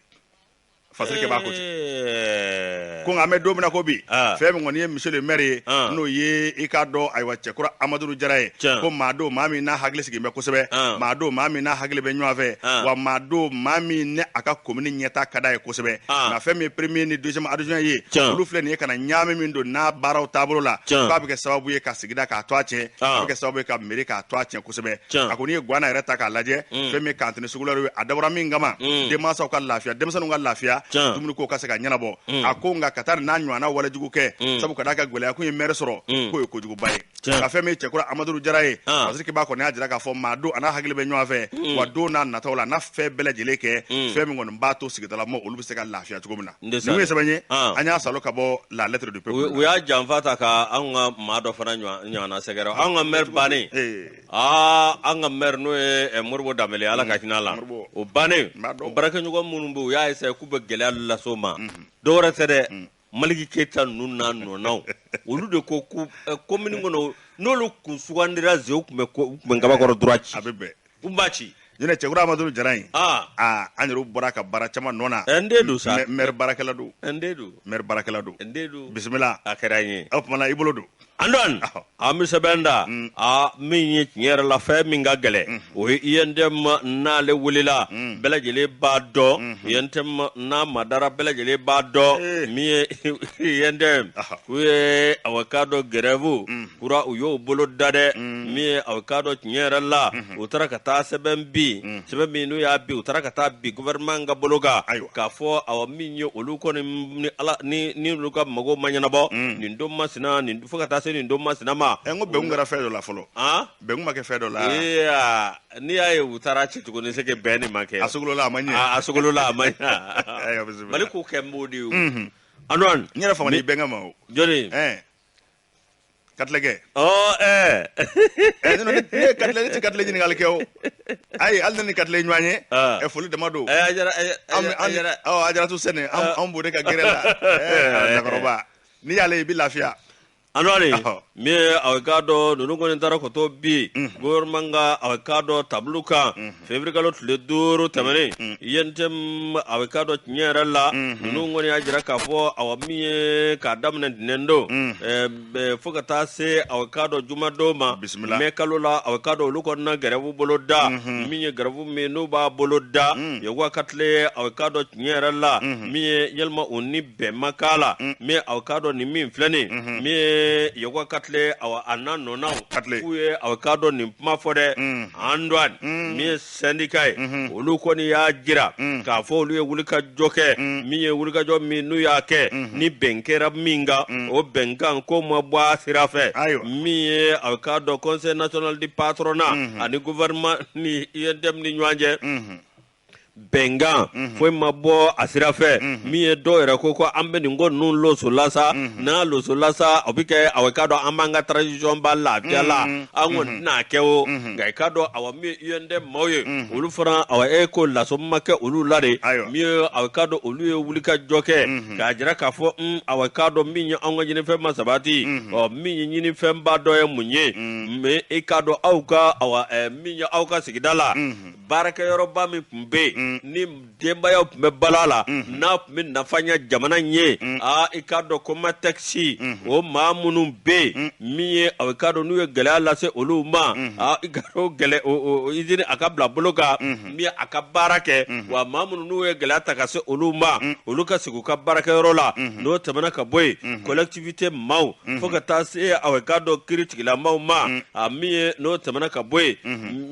fasirikɛ b'a ko ten ko nka an bɛ don min na ko bi fɛn min kɔni ye monsieur le maire ye n'o ye i k'a dɔn ayiwa cɛkura Amadu Jara ye ko maa don maa min n'a hakili sigilen bɛ kosɛbɛ maa don maa min n'a hakili bɛ ɲɔgɔn fɛ wa maa don maa min ne a ka commune ɲɛtaa ka d'a ye kosɛbɛ nka fɛn min ye premier ni deuxième adjoint ye olu filɛ nin ye ka na ɲaami min don n'a baaraw taabolo la k'a bɛ kɛ sababu ye ka sigida k'a to a tiɲɛ a bɛ kɛ sababu ye ka mairie k'a to a tiɲɛ kosɛbɛ a ko n'i ye Guwana yɛrɛ ta k'a lajɛ fɛn min ye cantine sugulɛriw ye a dabɔra min kama denmansaw ka lafiya denmisɛnninw ka lafiya dumuni ko ka se ka ɲɛnabɔ a ko nka ka taa n'a ɲɔgɔnna walejugu kɛ sabu ka d'a ka gɛlɛya kun ye maire sɔrɔ k'o ye kojuguba ye ka fɛn min ye cɛkura Amadu Jara ye parce que b'a kɔni y'a jira k'a fɔ maa don a n'a hakili bɛ ɲɔgɔn fɛ wa don n'a nataw la n'a fɛn bɛɛ lajɛlen kɛ fɛn min kɔni b'a to sigidala mɔgɔw olu bɛ se ka lafiya cogo min na nin kun ye sɛbɛn ye an y'a salo ka bɔ la lettre du peuple u y'a janfa ta ka anw ka maa dɔ fana ɲɔgɔnna sɛgɛrɛ anw ka maire bannen an ka maire n'o ye Moribo Danbɛlɛ Ala ka hinɛ a la o bannen o baarakɛɲɔgɔn minnu bɛ yen u y'a essayé k'u bɛ gɛlɛya lase o ma dɔwɛrɛ tɛ dɛ Maliki Keyita ninnu n'a nɔnaw olu de ko commune kɔnɔ n'olu kun sugandira Zew kun bɛ Kabakɔrɔ droit ci a bɛ bɛn u b'a ci jinɛ cɛkura Amadu Jara in an yɛrɛ bɔra ka baara caman nɔ na n den don sa maire baarakɛla don n den don maire baarakɛla don n den don bisimila a kɛra n ye o tuma na i bolo don andon amisabenda a min yere la fe min ga gele o yendem na le wulila belajele ba do yentem na madara belajele ba do mi yendem we avocado grevu kura uyo bolo dade mi avocado yere la utara kata seben bi nu ya bi utara kata bi gouvernement ga bologa ka fo aw min yo oluko ni ala ni luka mago manyana bo ni ndoma sina ni fuka ta se ni ndoma sina ma engo be ngara fedo la folo be nguma ke fedo la ni ay utara ci tugo ni seke beni make asugolo la amanya ayo bisu maliku kembodi anon nyera fa ni benga ma joni katlege no katlege ni ngal kew ay alna ni katlege nyanye e fulu de mado ajara tu sene am bude ka gerela na roba ni yale bi lafia anwani mi avocado nunu ngoni tara ko to bi gormanga avocado tabluka febrikalo tule duru tamane yentem avocado nyerala nunu ngoni ajira ka fo awami ka damna nendo fuka ta se avocado jumado ma me kalola avocado luko na garabu boloda mi garabu me no ba boloda yego katle avocado nyerala mi yelma onni be makala mi avocado ni mi flani mi yego katle awa anan nona kuye avocado ni pma fode andwan mi syndicat olu ko ni ya jira ka fo olu ye wulika joke mi ye wulika jo mi nu ya ke ni benkera minga o benkan ko mo bwa sirafe mi ye avocado conseil national du patronat ani gouvernement ni yendem ni nyanje benga foi mabo asirafe mi do era koko ambe ngo nun lo solasa na lo solasa obike avocado amanga transition balla tiala angon na kewo ga kado awami yende moye ulu fran awa eko la somake ulu lare mi avocado ulu e wulika joke ga jira ka fo avocado mi nya ango jini fe masabati o mi nyini fe mbado e munye me ekado auka awa mi nya auka sigidala baraka yoruba mi mbe ni demba ya me balala na min nafanya jamana nye ikado koma taxi o mamunu be miye avocado nuye galala se oluma igaro gele o izini akabla bloga miye akabarake wa mamunu nuye galata ka se oluma oluka siku ka baraka rola no tamana ka boy collectivité mau foka ta se avocado critique la mau miye no tamana ka boy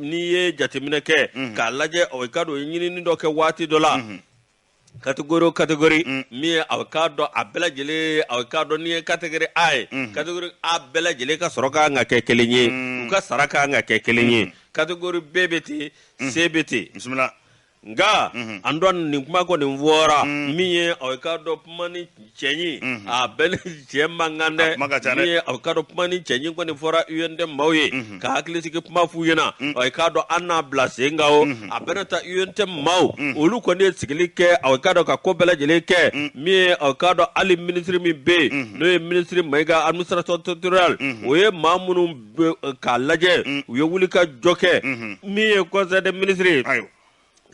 niye jatimine ke ka laje avocado yini ni doke wati dola category mi avocado abela jele avocado ni category A category abela jele ka soroka nga kekelenye ka saraka nga kekelenye category BBT CBT bismillah nga andon ni kuma ko ni wora mi avocado pmani chenyi abel chemba ngande mi avocado pmani chenyi ko ni fora uyende mawye ka aklisi ke pma fuyena avocado anna blase ngao abenata uyente maw olu ko ne sikilike avocado ka ko bela jeleke mi avocado ali ministry mi be no ministry mega administration territorial oye mamunu ka laje uye wulika joke mi ko de ministry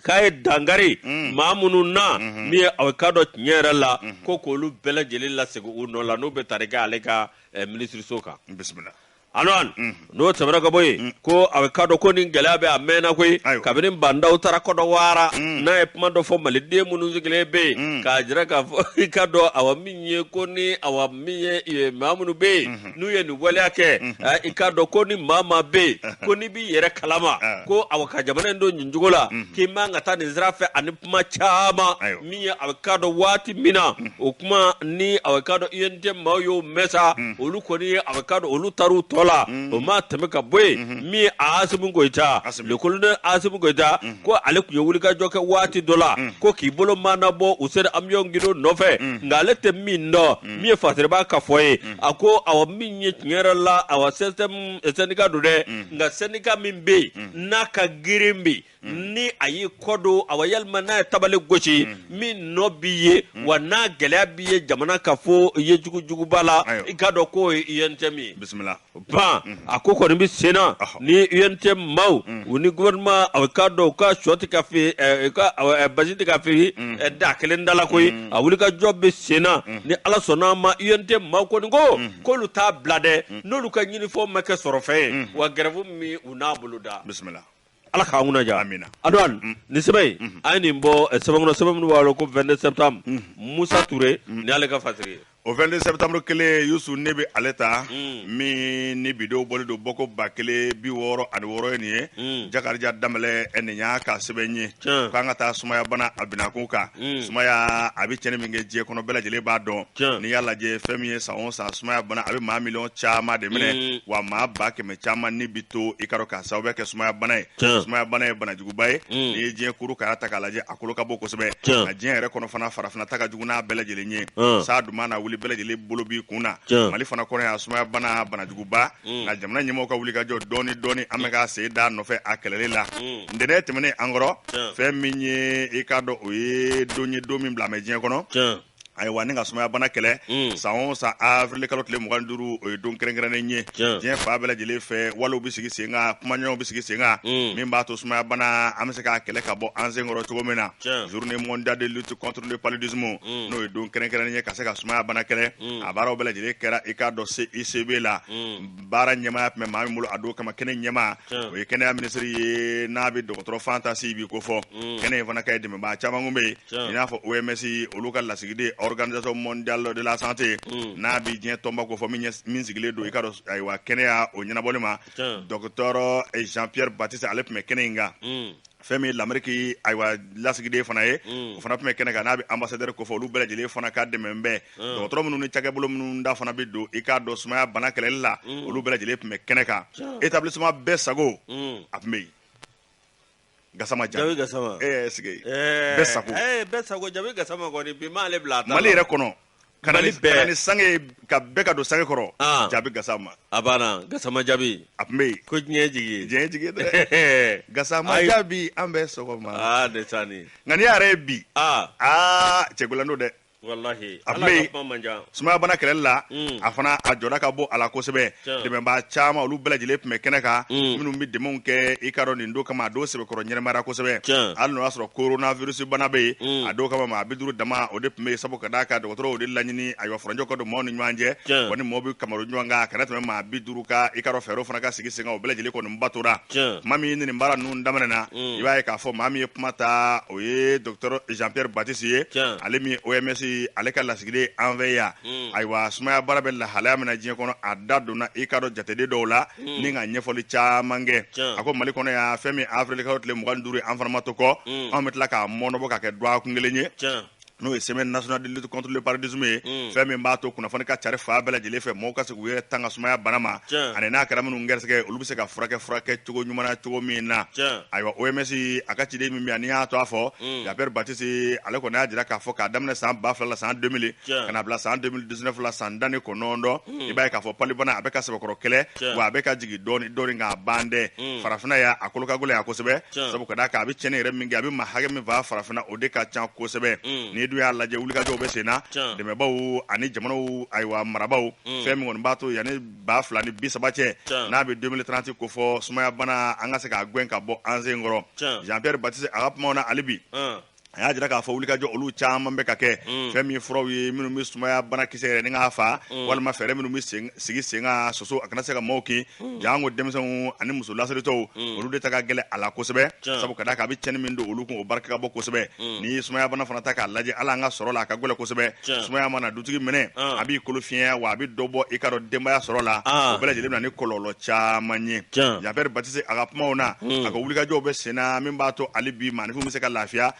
kay dangari mamunu na mi avocado nyerala ko kolu bela jelila segu uno la no betarika aleka ministry soka bismillah anon no tabara ka boy ko avocado ko ni galabe amena koy kabini banda utara ko do wara na e pmando fo malide munu zigile be ka jira ka ka do awaminye ko ni awaminye e mamunu be nu ye ni wale ake ikado ko ni mama be ko ni bi yere kalama ko awaka jamana ndo njungola ki manga ta ni zrafe anipma chama miye avocado wati mina okuma ni avocado yente mayo mesa olu ko ni avocado olu taru o ma tameka boy mi asibu goita le kolone asibu goita ko ale ku yewulika joke wati dola ko ki bolo mana bo usere amyon gido nofe ngale te mi no mi fatere ba ka foye ako awa minye ngera la awa system senika dode nga senika mimbe naka girimbi ni ayi kodo awa yalma na tabale gochi mi no biye wana gele biye jamana ka fo ye jugu bala ikado ko yentemi bismillah ban a ko kɔni bɛ sen na ni UNT maaw u ni gouvernement a ka dɔn u ka sɔ tɛ ka feere ka basi tɛ ka feere da kelen da la koyi a wuli ka jɔ bɛ sen na ni Ala sɔnna ma UNT maaw kɔni ko k'olu t'a bila dɛ n'olu ka ɲinifɛnw ma kɛ sɔrɔ fɛn ye wa grève min u n'a bolo da bisimila Ala k'an kunna ja amina Adwan ni sɛbɛn in a ye nin bɔ sɛbɛn kɔnɔ sɛbɛn minnu b'a la ko 22 septembre Musa Touré ni ale ka fasiri o 22 septembre kelen Yusu ne bɛ ale ta min ni bidenw bɔlen don bɔko 1666 ye nin ye Jakarija Danbɛlɛ nin y'a ka sɛbɛn ye k'an ka taa sumaya bana a binakun kan sumaya a bɛ cɛnni min kɛ diɲɛ kɔnɔ bɛɛ lajɛlen b'a dɔn n'i y'a lajɛ fɛn min ye san o san sumaya bana a bɛ maa miliyɔn caman de minɛ wa maa 100,000 caman ni bi to i ka dɔn k'a sababu kɛ sumaya bana ye sumaya bana ye banajuguba ye n'i ye diɲɛ kuru k'a ta k'a lajɛ a kolo ka bɔ kosɛbɛ nka diɲɛ yɛrɛ kɔnɔ fana farafinna ta ka jugu n'a bɛɛ lajɛlen ye saa duma na wuli bɛɛ lajɛlen bolo b'i kun na Mali fana kɔnɔ yan sumaya bana banajuguba nka jamana ɲɛmɔgɔw ka wuli ka jɔ dɔɔni an bɛ ka sen da nɔfɛ a kɛlɛli la ntɛnɛn tɛmɛnen an kɔrɔ fɛn min ye i ka dɔn o ye don ye don min bila mɛ diɲɛ kɔnɔ ayiwa ni ka sumaya bana kɛlɛ san o san avril kalo tile 25 o ye don kɛrɛnkɛrɛnnen ye diɲɛ fa bɛɛ lajɛlen fɛ walew bɛ sigi sen kan kumaɲɔgɔnw bɛ sigi sen kan min b'a to sumaya bana an bɛ se k'a kɛlɛ ka bɔ an sen kɔrɔ cogo min na journée mondiale de lutte contre le paludisme n'o ye don kɛrɛnkɛrɛnnen ye ka se ka sumaya bana kɛlɛ a baaraw bɛɛ lajɛlen kɛra i k'a dɔn CICB la baara ɲɛmaaya tun bɛ maa min bolo a don kama kɛnɛ ɲɛmaa o ye kɛnɛya minisiri ye n'a bɛ dɔgɔtɔrɔ fantasi bi ko fɔ kɛnɛ in fana ka ye dɛmɛbaa caman kun bɛ yen i n'a fɔ OMS olu ka lasigiden Organisation mondiale de la santé n'a bi diɲɛ tɔnba ko fɔ min sigilen don i ka dɔn ayiwa kɛnɛya o ɲɛnabɔli ma docteur Jean-Pierre Baptiste ale tun bɛ kɛnɛ in kan fɛn min l'Amérique ayiwa lasigiden fana ye o fana tun bɛ kɛnɛ kan n'a bɛ ambassadeur ko fɔ olu bɛɛ lajɛlen fana ka dɛmɛ bɛɛ dɔgɔtɔrɔ minnu ni cakɛbolo minnu da fana bɛ don i k'a dɔn sumaya bana kɛlɛli la olu bɛɛ lajɛlen tun bɛ kɛnɛ kan établissement bɛɛ sago a tun bɛ yen Gasama Jabi Gasama sigi bɛɛ sago bɛɛ sago Jabi Gasama kɔni bi m'ale bila Mali yɛrɛ kɔnɔ kana ni sange ka bɛɛ ka don sange kɔrɔ Jabi Gasama a banna Gasama Jabi a tun bɛ yen ko diɲɛ jigi dɛ Gasama Jabi an bɛ sɔgɔma de sani nka n'i yɛrɛ ye bi cɛgolando dɛ wallahi a tun bɛ yen sumaya bana kɛlɛli la a fana a jɔda ka bɔ a la kosɛbɛ dɛmɛbaa caman olu bɛɛ lajɛlen tun bɛ kɛnɛ kan minnu bɛ dɛmɛw kɛ i ka dɔn nin don kama a don sɛbɛkɔrɔ ɲɛnɛmaya kosɛbɛ hali n'o y'a sɔrɔ coronavirus bana bɛ yen a don kama maa 50 dama o de tun bɛ yen sabu ka d'a kan dɔgɔtɔrɔw o de laɲini ayiwa furanjɔ ka don maaw ni ɲɔgɔn cɛ wa ni maaw bɛ kamaro ɲɔgɔn kan a kana tɛmɛ maa 50 kan i ka dɔn fɛɛrɛw fana ka sigi sen kan o bɛɛ lajɛlen kɔni batora maa min ni nin baara ninnu daminɛna i b'a ye k'a fɔ maa min ye kuma ta o ye docteur Jean-Pierre Baptiste ye ale min OMS ale ka lasigiden an fɛ yan ayiwa sumaya baara bɛ lahalaya min na diɲɛ kɔnɔ a da donna i ka dɔn jateden dɔw la ni ka ɲɛfɔli caman kɛ a ko Mali kɔnɔ yan fɛn min avril kalo tile 25 an fana ma to kɔ anw bɛ tila k'a mɔnɔbɔ ka kɛ dɔgɔkun kelen ye n'o ye semaine nationale de lutte contre le paludisme ye fɛn min b'a to kunnafoni ka cari fa bɛɛ lajɛlen fɛ mɔgɔw ka se k'u yɛrɛ tanga sumaya bana ma ani n'a kɛra minnu gɛrɛsɛgɛ olu bɛ se ka furakɛ cogo ɲuman na cogo min na ayiwa OMS a ka ciden min bɛ yan n'i y'a to a fɔ Jean-Pierre Baptiste ale kɔni y'a jira k'a fɔ k'a daminɛ san 2000 la san 2000 ka na bila san 2019 la san 19 i b'a ye k'a fɔ palibana a bɛ ka sɛbɛkɔrɔ kɛlɛ wa a bɛ ka jigin dɔɔni k'a ban dɛ farafinna yan a kolo ka gɛlɛn yan kosɛbɛ sabu ka d'a kan a bɛ cɛnni yɛrɛ min kɛ a bɛ maa hakɛ min faa farafinna o de ka ca kosɛbɛ ni dun y'a lajɛ wulikajɔw bɛ sen na dɛmɛbaw ani jamanaw ayiwa marabaw fɛn min kɔni b'a to yanni 2030 cɛ n'a bɛ 2030 ko fɔ sumaya bana an ka se k'a gɛn ka bɔ an sen kɔrɔ Jean-Pierre Baptiste a ka kumaw na hali bi a y'a jira k'a fɔ wulikajɔ olu caman bɛ ka kɛ fɛn min furaw ye minnu bɛ sumaya banakisɛ yɛrɛ ni k'a fa walima fɛɛrɛ minnu bɛ sigi sen kan soso a kana se ka maaw kin jan ko denmisɛnw ani muso lasaritɔw olu de ta ka gɛlɛn a la kosɛbɛ sabu ka d'a kan a bɛ cɛnni min don olu kun o barika ka bɔ kosɛbɛ ni sumaya bana fana ta k'a lajɛ hali an ka sɔrɔ la a ka gɛlɛn kosɛbɛ sumaya mana dutigi minɛ a b'i kolo fiɲɛ wa a bɛ dɔ bɔ i ka dɔn denbaya sɔrɔ la o bɛɛ lajɛlen bɛ na ni kɔlɔlɔ caman ye Jean-Pierre Baptiste a ka kumaw na a ka wulikajɔw bɛ sen na min b'a to hali bi maaninfinw bɛ se ka lafiya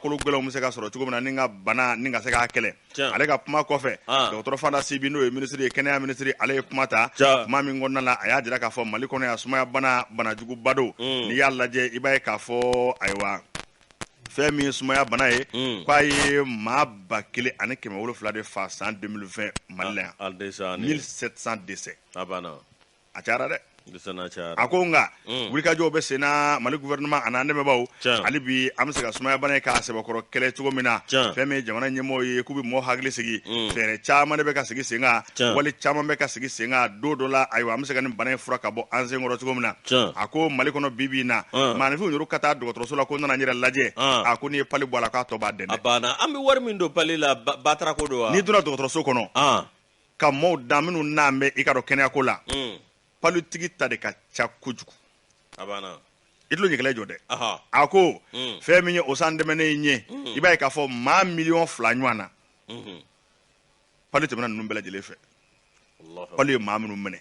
kolo gɛlɛnw bɛ se ka sɔrɔ cogo min na ni ka bana ni ka se k'a kɛlɛ ale ka kuma kɔfɛ dɔgɔtɔrɔ Fanta Sibi n'o ye minisiri ye kɛnɛya minisiri ale ye kuma ta kuma min kɔnɔna la a y'a jira k'a fɔ Mali kɔnɔ yan sumaya banajuguba don n'i y'a lajɛ i b'a ye k'a fɔ ayiwa fɛn min ye sumaya bana ye k'a ye maa 1700 de fa san 2020 Mali la yan 1700 décès a cayara dɛ a ko nga wulikajɔ bɛ sen na Mali gouvernement ana dɛmɛbaaw hali bi an bɛ se ka sumaya bana k'a sɛbɛkɔrɔ kɛlɛ cogo min na fɛn min jamana ɲɛmɔgɔw ye k'u bɛ mɔgɔ hakili sigi fɛɛrɛ caman de bɛ ka sigi sen kan wali caman bɛ ka sigi sen kan don dɔ la ayiwa an bɛ se ka nin bana in fura ka bɔ an senkɔrɔ cogo min na a ko Mali kɔnɔ bi in na maaninfinw yɛrɛ ka taa dɔgɔtɔrɔso la ko nana n yɛrɛ lajɛ a ko n'i ye pali bɔ a la k'a tɔ b'a dɛmɛ a banna an bɛ wari min don pali la batara ko don wa n'i donna dɔgɔtɔrɔso kɔnɔ ka maaw dan minnu n'an bɛ i ka dɔn kɛnɛyako la palitigi ta de ka ca kojugu a banna i tulo ɲɛgɛlɛ jɔ dɛ a ko fɛn min ye o san dɛmɛnen ɲɛ i b'a ye k'a fɔ maa 2 million ɲɔgɔn na pali tɛmɛna ninnu bɛɛ lajɛlen fɛ pali ye maa minnu minɛ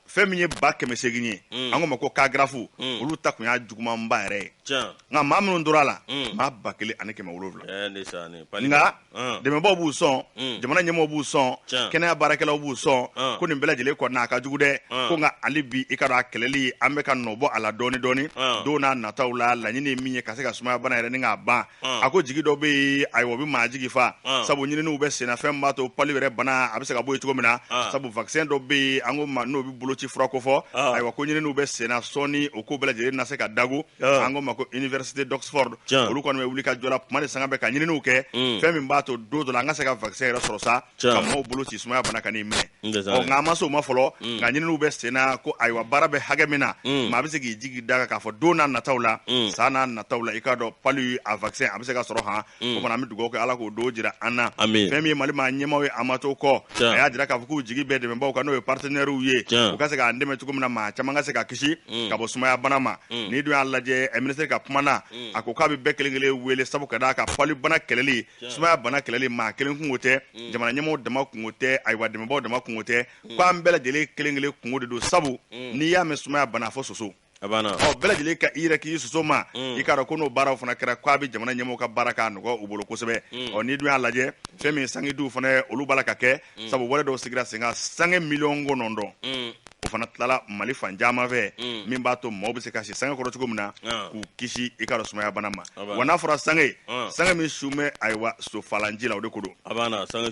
fɛn min ye 800 ye an ko ma ko kagrafu olu ta kun y'a jugumanba yɛrɛ ye nka maa minnu tora la maa 1700 nka dɛmɛbaaw b'u sɔn jamana ɲɛmɔgɔw b'u sɔn kɛnɛya baarakɛlaw b'u sɔn ko nin bɛɛ lajɛlen kɔnɔna a ka jugu dɛ ko nka hali bi i ka dɔn a kɛlɛli an bɛ ka nɔbɔ a la dɔɔni dɔɔni don n'a nataw la laɲini ye min ye ka se ka sumaya bana yɛrɛ ni k'a ban a ko jigi dɔ bɛ yen ayiwa o bɛ maa jigi fa sabu ɲininiw bɛ senna fɛn b'a to pali yɛrɛ bana a bɛ se ka bɔ yen cogo min na sabu vaccin dɔ bɛ yen an ko n'o bɛ boloci fura ko fɔ ayiwa ko ɲininiw bɛ senna sɔɔni o ko bɛɛ lajɛlen na se ka dagu an ko ma ko Université d'Oxford olu kɔni bɛ wuli ka jɔ la kuma de sanga bɛ ka ɲininiw kɛ fɛn min b'a to don dɔ la an ka se ka vaccin yɛrɛ sɔrɔ sa ka maaw bolo ci sumaya bana ka n'i minɛ nka an ma se o ma fɔlɔ nka ɲininiw bɛ senna ko ayiwa baara bɛ hakɛ min na maa bɛ se k'i jigi da k'a fɔ don n'a nataw la san n'a nataw la i k'a dɔn pali a vaccin a bɛ se ka sɔrɔ o kumana an bɛ dugawu kɛ Ala k'o don jira an na fɛn min ye Mali maa ɲɛmaaw ye an ma to kɔ a y'a jira k'a fɔ k'u jigi bɛ dɛmɛbaaw kan n'o ye partenaires ye u ka se k'an dɛmɛ cogo min na maa caman ka se ka kisi ka bɔ sumaya bana ma n'i dun y'a lajɛ ministre ka kuma na a ko k'a bɛ bɛɛ kelen kelen wele sabu ka d'a kan pali bana kɛlɛli sumaya bana kɛlɛli maa kelen kungo tɛ jamana ɲɛmɔgɔw dama kungo tɛ ayiwa dɛmɛbaaw dama kungo tɛ k'an bɛɛ lajɛlen kelen kelen kungo de don sabu n'i y'a mɛn sumaya bana fɔ soso bɛɛ lajɛlen ka i yɛrɛ k'i soso ma i k'a dɔn ko n'o baaraw fana kɛra k'a bɛ jamana ɲɛmɔgɔw ka baara k'a nɔgɔ u bolo kosɛbɛ n'i dun y'a lajɛ fɛn min sangidiw fana olu b'a la ka kɛ sabu wale dɔw sigira sen kan 5 millions kɔnɔntɔn o fana tilala Mali fan caman fɛ min b'a to maaw bɛ se ka si sange kɔrɔ cogo min na k'u kisi i ka dɔn sumaya bana ma wa n'a fɔra sange min su mɛ ayiwa sofalanji la o de ko don sange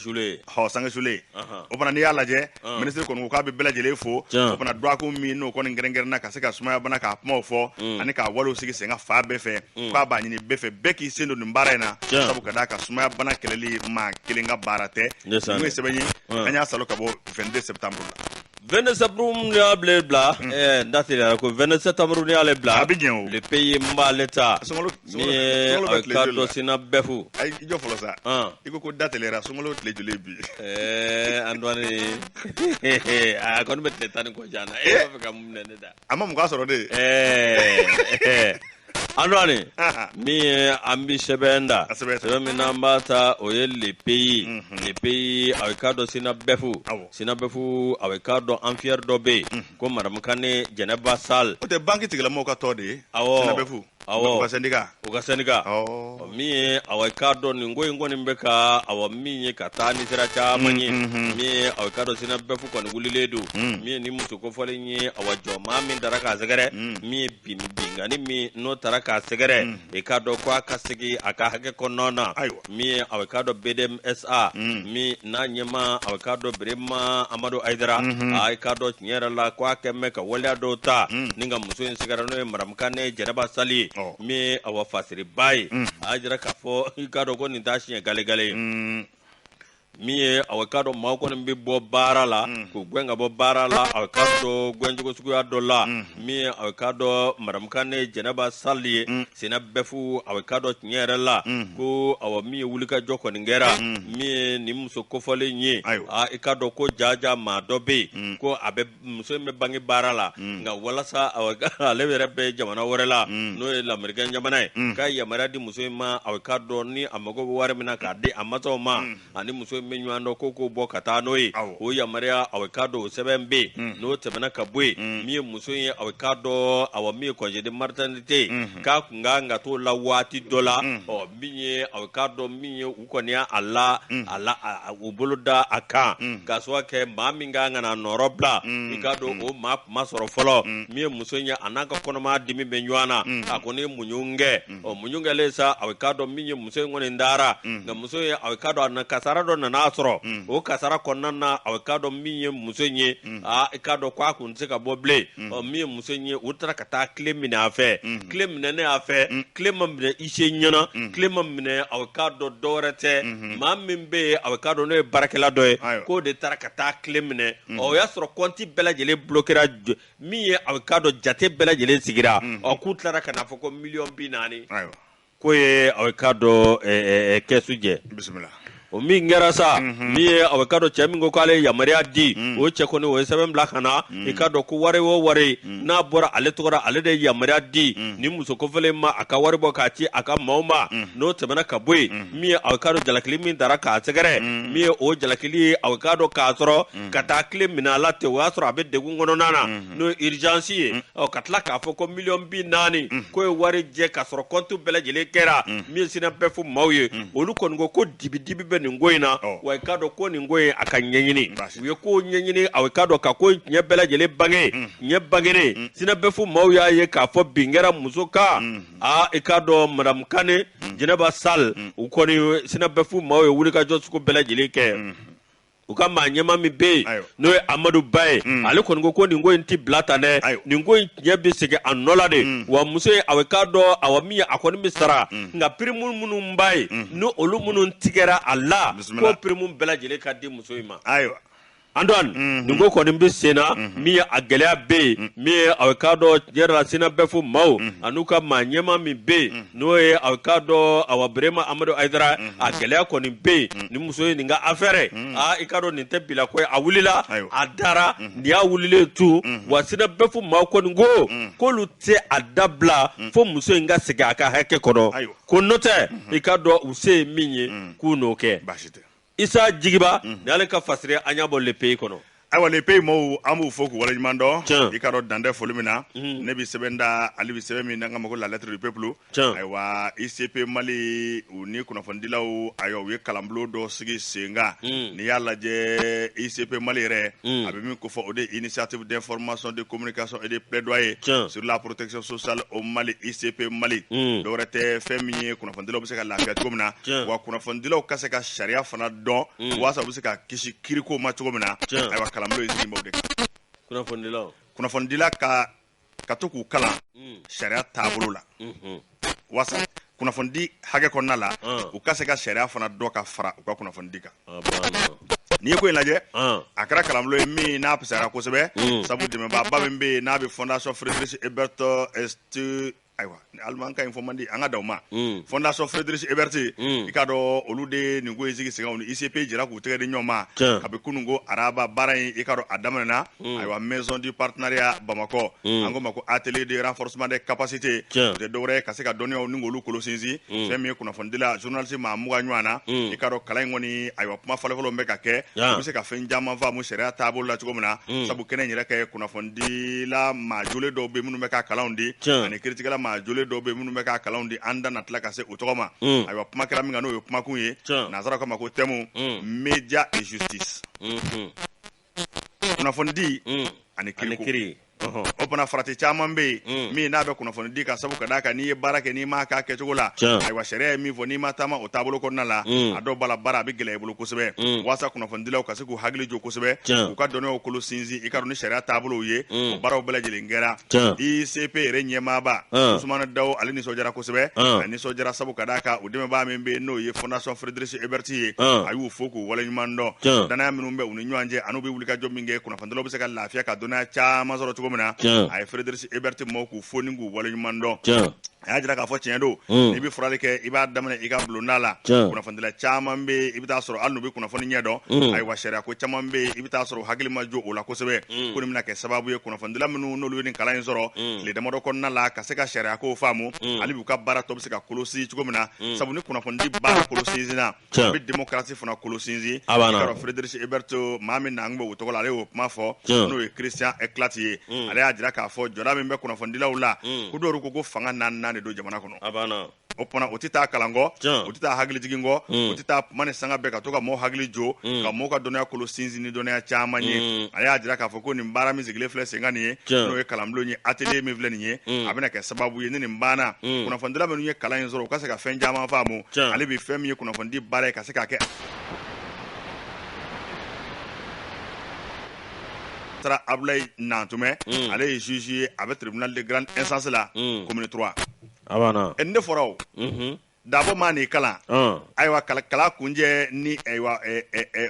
sulen o fana n'i y'a lajɛ minisiri kɔni ko k'a bɛ bɛɛ lajɛlen fo o fana duwaku min n'o kɔni kɛrɛnkɛrɛnna ka se ka sumaya bana k'a kumaw fɔ ani k'a walew sigi sen kan fa bɛɛ fɛ k'a b'a ɲini bɛɛ fɛ bɛɛ k'i sen don nin baara in na sabu ka d'a kan sumaya bana kɛlɛli maa kelen ka baara tɛ n'o ye sɛbɛn ye an y'a salo ka bɔ 22 septembre la 27 septembre ni y'ale bila ndatira ko 27 septembre ni y'ale bila le pays mbale ta ni ka do sina befu ay jo folo sa iko datelera sungolo tle jole bi andwani a kon betle tan ko jana fa ka mum ne da amma mu ka soro de andwani mi ambi sebenda sebe mi nambata o ye le pays avec cadre sina befu avec cadre enfier dobe ko madame Kane Jeneba Sal o te banki tigala mo ka to de sina befu awo o ka sendika mi awa kado ni ngoy ngoni mbeka awa mi ka tani sira cha manyi mi awa kado sina befu ko nguliledu mi ni musu ko fole ni awa joma min daraka segere mi binga ni mi no taraka segere e kado ko aka sigi aka hake ko nona mi awa kado BDMSA mi na nyema awa kado Brema Amado Aidara ay kado nyera la ko aka meka wala do ta ninga musu en sigara no Madam Kane Jeneba Sali mi awa fasiri bai ajira kafo ikado ko nintashi gale mi awakado mako ni bo barala ko gwenga bo barala awakado gwenjugo sugu adola mi awakado Madam Kane Jeneba Sali sina befu awakado nyerela ko awa mi wulika joko ngera mi ni muso ko fole nyi ikado ko jaja ma dobe ko abe muso me bangi barala nga wala sa awakado lewere be jamana worela no la american jamana kay yamara di muso ma awakado ni amago ware mina ka de amato ma ani muso menywando koko bokata noyi o yamaria awekado sebembe no temena kabwe mi musoyi awekado awami ko jede martinité ka kunganga to la wati dola o binye awekado minye ukonia alla ubuluda aka gaswa ke maminga ngana norobla ikado o map masoro folo mi musoyi anaka konoma dimi benywana akoni munyunge o munyunge lesa awekado minye musoyi ngone ndara nga musoyi awekado anakasara do na nana sɔrɔ o kasara kɔnɔna na a k'a dɔn min ye muso in ye i k'a dɔn ko a kun tɛ se ka bɔ bilen min ye muso in ye u taara ka taa tile minɛ a fɛ tile minɛnen a fɛ tile ma minɛ i se ɲɛna tile ma minɛ a k'a dɔn dɔwɛrɛ tɛ maa min bɛ yen a k'a dɔn n'o ye baarakɛla dɔ ye k'o de taara ka taa tile minɛ o y'a sɔrɔ kɔnti bɛɛ lajɛlen bloquera min ye a k'a dɔn jate bɛɛ lajɛlen sigira k'u tilara ka n'a fɔ ko 400,000 k'o ye a k'a dɔn kɛsu jɛ o min kɛra sa min ye a k'a dɔn cɛ min ko k'ale yamaruya di o cɛ kɔni o ye sɛbɛn bila ka na i k'a dɔn ko wari o wari n'a bɔra ale tɔgɔ ale de ye yamaruya di ni muso kɔfɛlen ma a ka wari bɔ k'a ci a ka maaw ma n'o tɛmɛna ka bɔ yen min ye a k'a dɔn jalakili min dara k'a sɛgɛrɛ min ye o jalakili ye a k'a dɔn k'a sɔrɔ ka taa tile minɛ a la ten o y'a sɔrɔ a bɛ degun kɔnɔna na n'o ye urgence ye ka tila k'a fɔ ko 400,000 k'o ye wari jɛ ka sɔrɔ compte bɛɛ lajɛlen kɛra min sina bɛɛ fɔ maaw ye olu kɔni ko dibi bɛ nin ko in na wa k'a dɔn ko nin ko in a ka ɲɛɲini u ye ko ɲɛɲini a k'a dɔn ka ko ɲɛ bɛɛ lajɛlen bange ɲɛ bangenen sina bɛɛ fɔ maaw y'a ye k'a fɔ bin kɛra muso kan i k'a dɔn madame Kane Jɛnɛba Sall u kɔni sina bɛɛ fɔ maaw ye wulikajɔ sugu bɛɛ lajɛlen kɛ u ka maa ɲɛma min bɛ yen n'o ye Amadu Ba ye ale kɔni ko nin ko in tɛ bila tan dɛ nin ko in tiɲɛ bɛ segin a nɔ la de wa muso ye a k'a dɔn min ye a kɔni bɛ sara nka pirimu minnu b'a ye ni olu minnu tigɛra a la ko pirimu bɛɛ lajɛlen ka di muso in ma Antoine nin ko kɔni bɛ sen na min ye a gɛlɛya bɛ yen min ye a k'a dɔn tiɲɛ yɛrɛ la sina bɛɛ fɔ maaw an'u ka maa ɲɛma min bɛ yen n'o ye a k'a dɔn Birema Amadu Ayidara a gɛlɛya kɔni bɛ yen ni muso ye nin ka affaire i k'a dɔn nin tɛ bila ko ye a wulila a dara nin y'a wulilen tu wa sina bɛɛ fɔ maaw kɔni ko k'olu tɛ a dabila fo muso in ka segin a ka hakɛ kɔnɔ ko n'o tɛ i k'a dɔn u se ye min ye k'u n'o kɛ Isa Jigiba ni ale ka fasire an y'a bɔ le pays kɔnɔ ayiwa le pays mɔɔw an b'u fo k'u waleɲuman dɔn i k'a dɔn dan tɛ foli min na ne bɛ sɛbɛn da ale bɛ sɛbɛn min n'an k'a ma ko la lettre du peuple ayiwa ICP Mali u ni kunnafonidilaw ayiwa u ye kalanbulon dɔ sigi sen kan n'i y'a lajɛ ICP Mali yɛrɛ a bɛ min ko fɔ o de ye initiative d'information de communication et de plaidoyer sur la protection sociale au Mali ICP Mali dɔwɛrɛ tɛ fɛn min ye kunnafonidilaw bɛ se ka lafiya cogo min na wa kunnafonidilaw ka se ka sariya fana dɔn walasa u bɛ se ka kisi kiriko ma cogo min na ayiwa kalanbulon in sigi b'o de kan kunnafonidila ka to k'u kalan sariya taabolo la walasa kunnafonidi hakɛ kɔnɔna la u ka se ka sariya fana dɔ ka fara u ka kunnafonidi kan n'i ye ko in lajɛ a kɛra kalanbulon ye min n'a fisayara kosɛbɛ sabu dɛmɛbaaba min bɛ yen n'a bɛ Fondation Friedrich Ebert ayiwa aliman ka info man di an ka daw ma Fondation Friedrich Ebert i k'a dɔn olu de nin ko in sigi sen kan ni ICP jɛra k'u tɛgɛ di ɲɔgɔn ma kabi kunun ko araba baara in i k'a dɔn a daminɛna ayiwa maison du partenariat Bamakɔ an ko ma ko atelier de renforcement des capacités o tɛ dɔwɛrɛ ye ka se ka dɔnniyaw ni k'olu kolo sinsin fɛn min ye kunnafonidila journaliste maa mugan ɲɔgɔn na i k'a dɔn kalan in kɔni ayiwa kuma fɔlɔfɔlɔ bɛ ka kɛ u bɛ se ka fɛn caman faamu sariya taabolo la cogo min na sabu kɛnɛ in yɛrɛ kɛ kunnafonidila maa jole dɔw bɛ minnu bɛ ka kalanw di ani kiiritigɛla maa jole dɔw bɛ minnu bɛ ka kalanw di an da na tila ka se o tɔgɔ ma ayiwa kuma kɛra min kan n'o ye kumakun ye nanzaraw k'a ma ko thème média et justice kunnafonidi ani kiriko o fana farati caman bɛ yen min n'a bɛ kunnafonidi ka sabu ka d'a kan n'i ye baara kɛ n'i m'a k'a kɛcogo la ayiwa sariya ye min fɔ n'i ma taama o taabolo kɔnɔna la a dɔw b'a la baara a bɛ gɛlɛya i bolo kosɛbɛ walasa kunnafonidilaw ka se k'u hakili jo kosɛbɛ k'u ka dɔnniyaw kolo sinsin i ka dɔn ni sariya taabolow ye o baaraw bɛɛ lajɛlen kɛra ICP yɛrɛ ɲɛmaaba Usumani Dawo ale nisɔndiyara kosɛbɛ a nisɔndiyara sabu ka d'a kan o dɛmɛbaa min bɛ yen n'o ye Fondation Friedrich Ebert ye a y'u fo k'u waleɲuman dɔn danaya minnu bɛ u ni ɲɔgɔn cɛ an'u bɛ wulikajɔ min kɛ kunnafonidilaw bɛ se ka lafiya ka dɔnniya caman sɔrɔ cogo min na a ye Friedrich Ebert mɔgɔw k'u fo ni k'u waleɲuman dɔn a y'a jira k'a fɔ tiɲɛ don n'i bɛ furali kɛ i b'a daminɛ i ka bulonda la kunnafonidila caman bɛ yen i bɛ taa sɔrɔ hali n'u bɛ kunnafoni ɲɛ dɔn ayiwa sariya ko caman bɛ yen i bɛ taa sɔrɔ hakili ma jo o la kosɛbɛ ko nin bɛna kɛ sababu ye kunnafonidila minnu n'olu ye nin kalan in sɔrɔ tile damadɔ kɔnɔna la ka se ka sariya kow faamu hali b'u ka baara tɔ bɛ se ka kolosi cogo min na sabu ni kunnafonidi baara kolo sinsinna a bɛ démocratie fana kolo sinsin i ka dɔn Friedrich Ebert maa min na an bɛ o tɔgɔ la ale y'o kuma fɔ n'o ye Christian Eclat ye ale y'a jira k'a fɔ jɔda min bɛ kunnafonidilaw la ko dɔw ko fanga naani de don jamana kɔnɔ o fana o tɛ taa kalan kɔ o tɛ taa hakili jigin kɔ o tɛ taa kuma ni sanga bɛɛ ka to ka mɔgɔw hakili jo ka mɔgɔw ka dɔnniya kolo sinsin ni dɔnniya caman ye a y'a jira k'a fɔ ko nin baara min sigilen filɛ sen kan nin ye n'o ye kalanbulon ye atelier min filɛ nin ye a bɛna kɛ sababu ye ni nin banna kunnafonidila minnu ye kalan in sɔrɔ u ka se ka fɛn caman faamu ale bɛ fɛn min ye kunnafonidi baara ye ka se k'a kɛ magistrat Ablaye Nantume ale ye juge a bɛ tribunal de grande instance la commune 3 abana ne fɔra o Dabo maa n'i kalan ayiwa kala kunjɛ ni ayiwa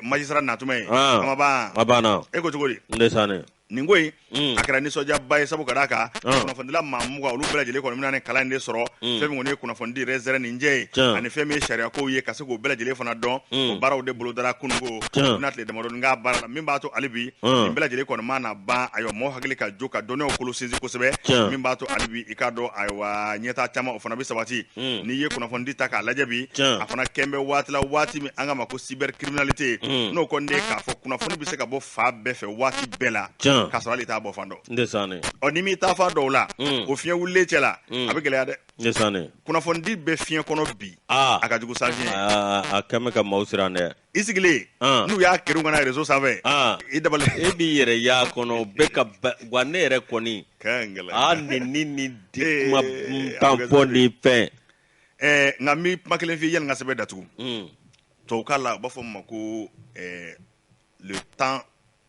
magistrat Nantume ye abana e ko cogo di ndesane nin ko in a kɛra nisɔndiyaba ye sabu ka d'a kan kunnafonidila maa mugan olu bɛɛ lajɛlen kɔni bɛna nin kalan in de sɔrɔ fɛn min kɔni ye kunnafoni rɛzɛrɛ nin jɛ ye ani fɛn min ye sariya kow ye ka se k'o bɛɛ lajɛlen fana dɔn o baaraw de bolodara kununko n'a tile damadɔni k'a baara la min b'a to hali bi nin bɛɛ lajɛlen kɔni ma na ban ayiwa mɔgɔw hakili ka jo ka dɔnniyaw kolo sinsin kosɛbɛ min b'a to hali bi i k'a dɔn ayiwa ɲɛtaa caman o fana bɛ sabati n'i ye kunnafonidi ta k'a lajɛ bi a fana kɛn bɛ waati la waati min an ka ma ko cybercriminalité n'o kɔni de k'a fɔ kunnafoni bɛ se ka bɔ fa bɛɛ fɛ waati bɛɛ la k'a sɔrɔ hali t'a bɔ fan dɔ ni m'i taa fan dɔw la o fiɲɛ wulilen cɛ la a bɛ gɛlɛya dɛ kunnafonidi bɛ fiɲɛ kɔnɔ bi a ka jugu sa fiɲɛ a kɛn bɛ ka maaw siran dɛ i sigilen n'u y'a kɛr'u kana réseau sanfɛ i dabali e b'i yɛrɛ y'a kɔnɔ bɛɛ ka wa ne yɛrɛ kɔni ni kuma tan fɔ ni fɛn nka mi kuma kelen f'i yanni n ka sɛbɛn datugu tubabukan la u b'a fɔ ma ko le temps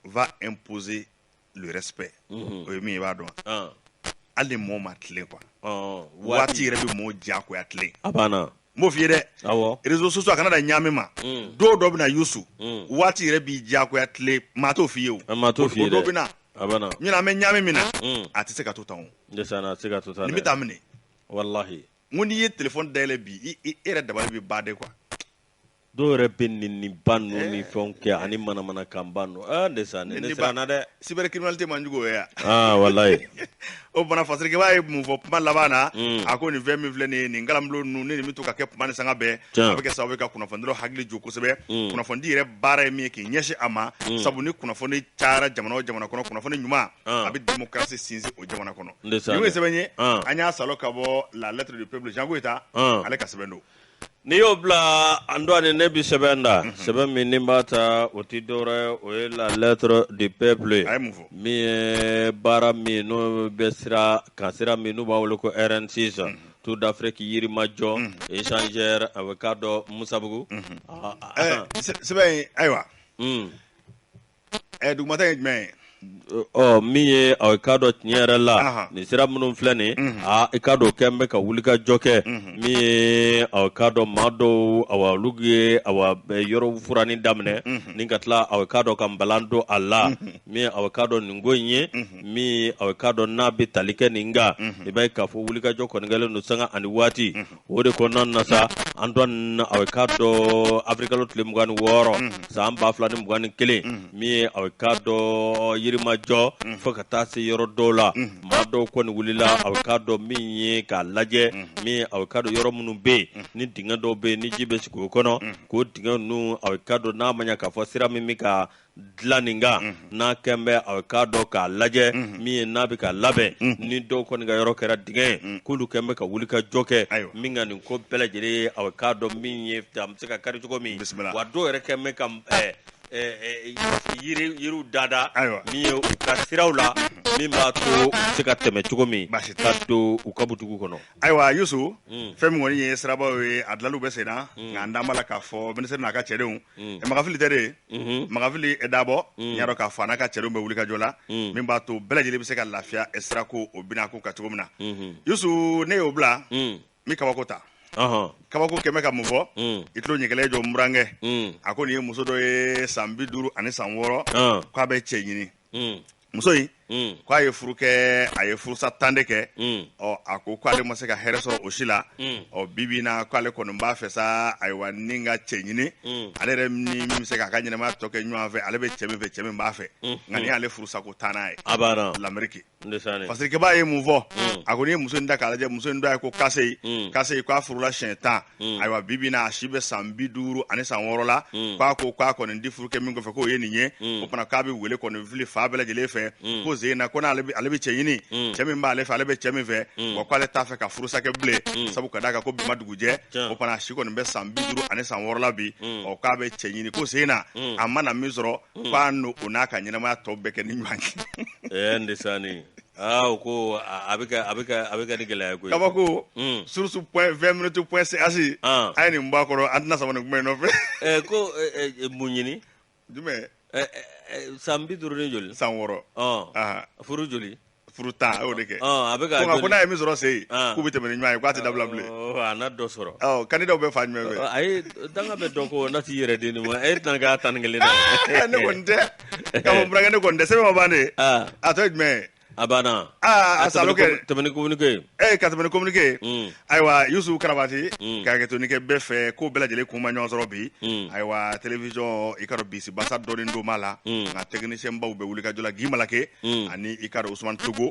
va imposer le respect o ye min ye i b'a dɔn hali mɔɔ ma tilen quoi waati yɛrɛ bɛ mɔɔ diyagoya tilen a banna n b'o f'i ye dɛ réseaux sociaux a kana da ɲaami ma don dɔ bɛ na Yusu waati yɛrɛ b'i diyagoya tilen maa t'o f'i ye o dɔ bɛ na ɲinan an bɛ ɲaami min na a tɛ se ka to tan o nin bɛ taa minɛ wallahi n ko n'i ye téléphone dayɛlɛ bi e yɛrɛ dabali bɛ ban de quoi dɔw yɛrɛ bɛ nin ba ninnu ni fɛnw kɛ ani manamanakan ba ninnu ne siranna dɛ cybercriminalité man jugu o ye wallahi o bana fasirikɛbaa ye mun fɔ kuma laban na a ko nin fɛn min filɛ nin ye nin ngalamlo ninnu ni nin bɛ to ka kɛ kuma ni sanga bɛɛ a bɛ kɛ sababu ye ka kunnafonidilaw hakili jo kosɛbɛ kunnafonidi yɛrɛ baara ye min ye k'i ɲɛsin a ma sabu ni kunnafoni cayara jamana o jamana kɔnɔ kunnafoni ɲuman a bɛ démocratie sinsin o jamana kɔnɔ nin ye sɛbɛn ye an y'a salon ka bɔ la lettre du peuple Jean Goyita ale ka sɛbɛn don n'i y'o bila an dɔɔni ne bi sɛbɛn da sɛbɛn min ni b'a ta o ti dɔwɛrɛ o ye la lettre du peuple min ye baara min n'o bɛ sira min n'u b'a wele ko RN6 tout d'Afrique yirimajɔ échangeur a bɛ k'a dɔn Musabugu sɛbɛn ayiwa dugumata ye jumɛn ye min ye aw ka dɔn tiɲɛ yɛrɛ la nin sira minnu filɛ nin i ka dɔn kɛn bɛ ka wuli ka jɔ kɛ min ye aw ka dɔn maa dɔw olu ye yɔrɔ furani daminɛ ni ka tila aw ka dɔn ka nbalan don a la min aw ka dɔn nin ko in ye min aw ka dɔn n'a bɛ tali kɛ nin kan i b'a ye k'a fɔ wuli ka jɔ kɔni kɛlen don sanga ani waati o de kɔnɔna na sa an dɔn aw ka dɔn Afrikalo tile 26 san 2021 min ye aw ka dɔn yirimajɔ fo ka taa se yɔrɔ dɔw la maa dɔw kɔni wulila a bɛ k'a dɔn min ye k'a lajɛ min a bɛ k'a dɔn yɔrɔ minnu bɛ yen ni dingɛ dɔw bɛ yen ni ji bɛ sigi o kɔnɔ k'o dingɛ ninnu a bɛ k'a dɔn n'a ma ɲɛ k'a fɔ sira min bɛ ka dilan nin kan n'a kɛn bɛ a bɛ k'a dɔn k'a lajɛ min ye n'a bɛ ka labɛn ni dɔw kɔni ka yɔrɔ kɛra dingɛ ye k'olu kɛn bɛ ka wuli ka jɔ kɛ min ka nin ko bɛɛ lajɛlen ye a bɛ k'a dɔn min ye a bɛ se ka kari cogo min wa dɔw yɛrɛ kɛn bɛ ka yiriw dada min ye u ka siraw la min b'a to se ka tɛmɛ cogo min ka don u ka butugu kɔnɔ ayiwa Yusu fɛn min kɔni ye sirabaw ye a dilaliw bɛ sen na nka an d'an b'a la k'a fɔ ministère n'a ka cɛdenw Magafili tɛ de Magafili Dabo n y'a dɔn k'a fɔ n'a ka cɛdenw bɛ wuli ka jɔ la min b'a to bɛɛ lajɛlen bɛ se ka lafiya sirako o bɛna ko ka cogo min na Yusu ne y'o bila n bɛ kabako ta kabako kɛmɛ ka mun fɔ i tulo ɲɛkɛlɛ jɔ murankɛ a ko nin ye muso dɔ ye san 50 ani san 6 k'a bɛ cɛ ɲini muso in k'a ye furu kɛ a ye furusa 10 de kɛ a ko k'ale ma se ka hɛrɛ sɔrɔ o si la bibi na k'ale kɔni b'a fɛ sa ayiwa ni ka cɛ ɲini ale yɛrɛ ni min bɛ se k'a ka ɲɛnamaya tɔ kɛ ɲɔgɔn fɛ ale bɛ cɛ min fɛ cɛ min b'a fɛ nka ni y'ale furusa ko 10nan ye l'Amérique fasirikɛbaa ye mun fɔ a ko n'i ye muso in da k'a lajɛ muso in dɔ ye ko Kase k'a furula siɲɛ 10 ayiwa bibi na a si bɛ san 50 ani san 6 la k'a ko k'a kɔni di furu kɛ min kɔfɛ k'o ye nin ye o fana k'a bɛ wele kɔni fili fa bɛɛ lajɛlen fɛ ko zen na ko n'ale bɛ cɛ ɲini cɛ min b'ale fɛ ale bɛ cɛ min fɛ wa k'ale t'a fɛ ka furusa kɛ bilen sabu ka d'a kan ko bi ma dugujɛ o fana si kɔni bɛ san 50 ani san 6 la bi k'a bɛ cɛ ɲini ko zen na a mana min sɔrɔ k'a n'o n'a ka ɲɛnamaya tɔ bɛɛ kɛ ni ɲɔgɔn ye n desani o ko a bɛ kɛ ni gɛlɛya koyi kabako source point 20 minutes point CAC a ye nin bɔ a kɔrɔ an tɛna saba nin kuma in nɔfɛ ko mun ɲini jumɛn san 50 joli san 6 furu joli furu 10 o de kɛ a bɛ ka ko n'a ye min sɔrɔ se k'u bɛ tɛmɛ ni ɲuman ye k'a tɛ dabila bilen a na dɔ sɔrɔ kandidaw bɛ fa jumɛn fɛ ayi danga bɛ dɔn ko n'a t'i yɛrɛ den ma e tɛna k'a 11 na ne kɔni tɛ k'a fɔ burankɛ ne kɔni tɛ sɛbɛn ma ban de a tɔ ye jumɛn ye a banna a salo kɛ tɛmɛni communiqué ka tɛmɛni communiqué ayiwa Yusufu Karabati k'a kɛ to ni kɛ bɛɛ fɛ ko bɛɛ lajɛlen kun ma ɲɔgɔn sɔrɔ bi ayiwa télévision i ka dɔn bisi basa dɔɔnin don b'a la nka technicien baw bɛ wuli ka jɔ la Guy Malake ani i ka dɔn Usumani Togo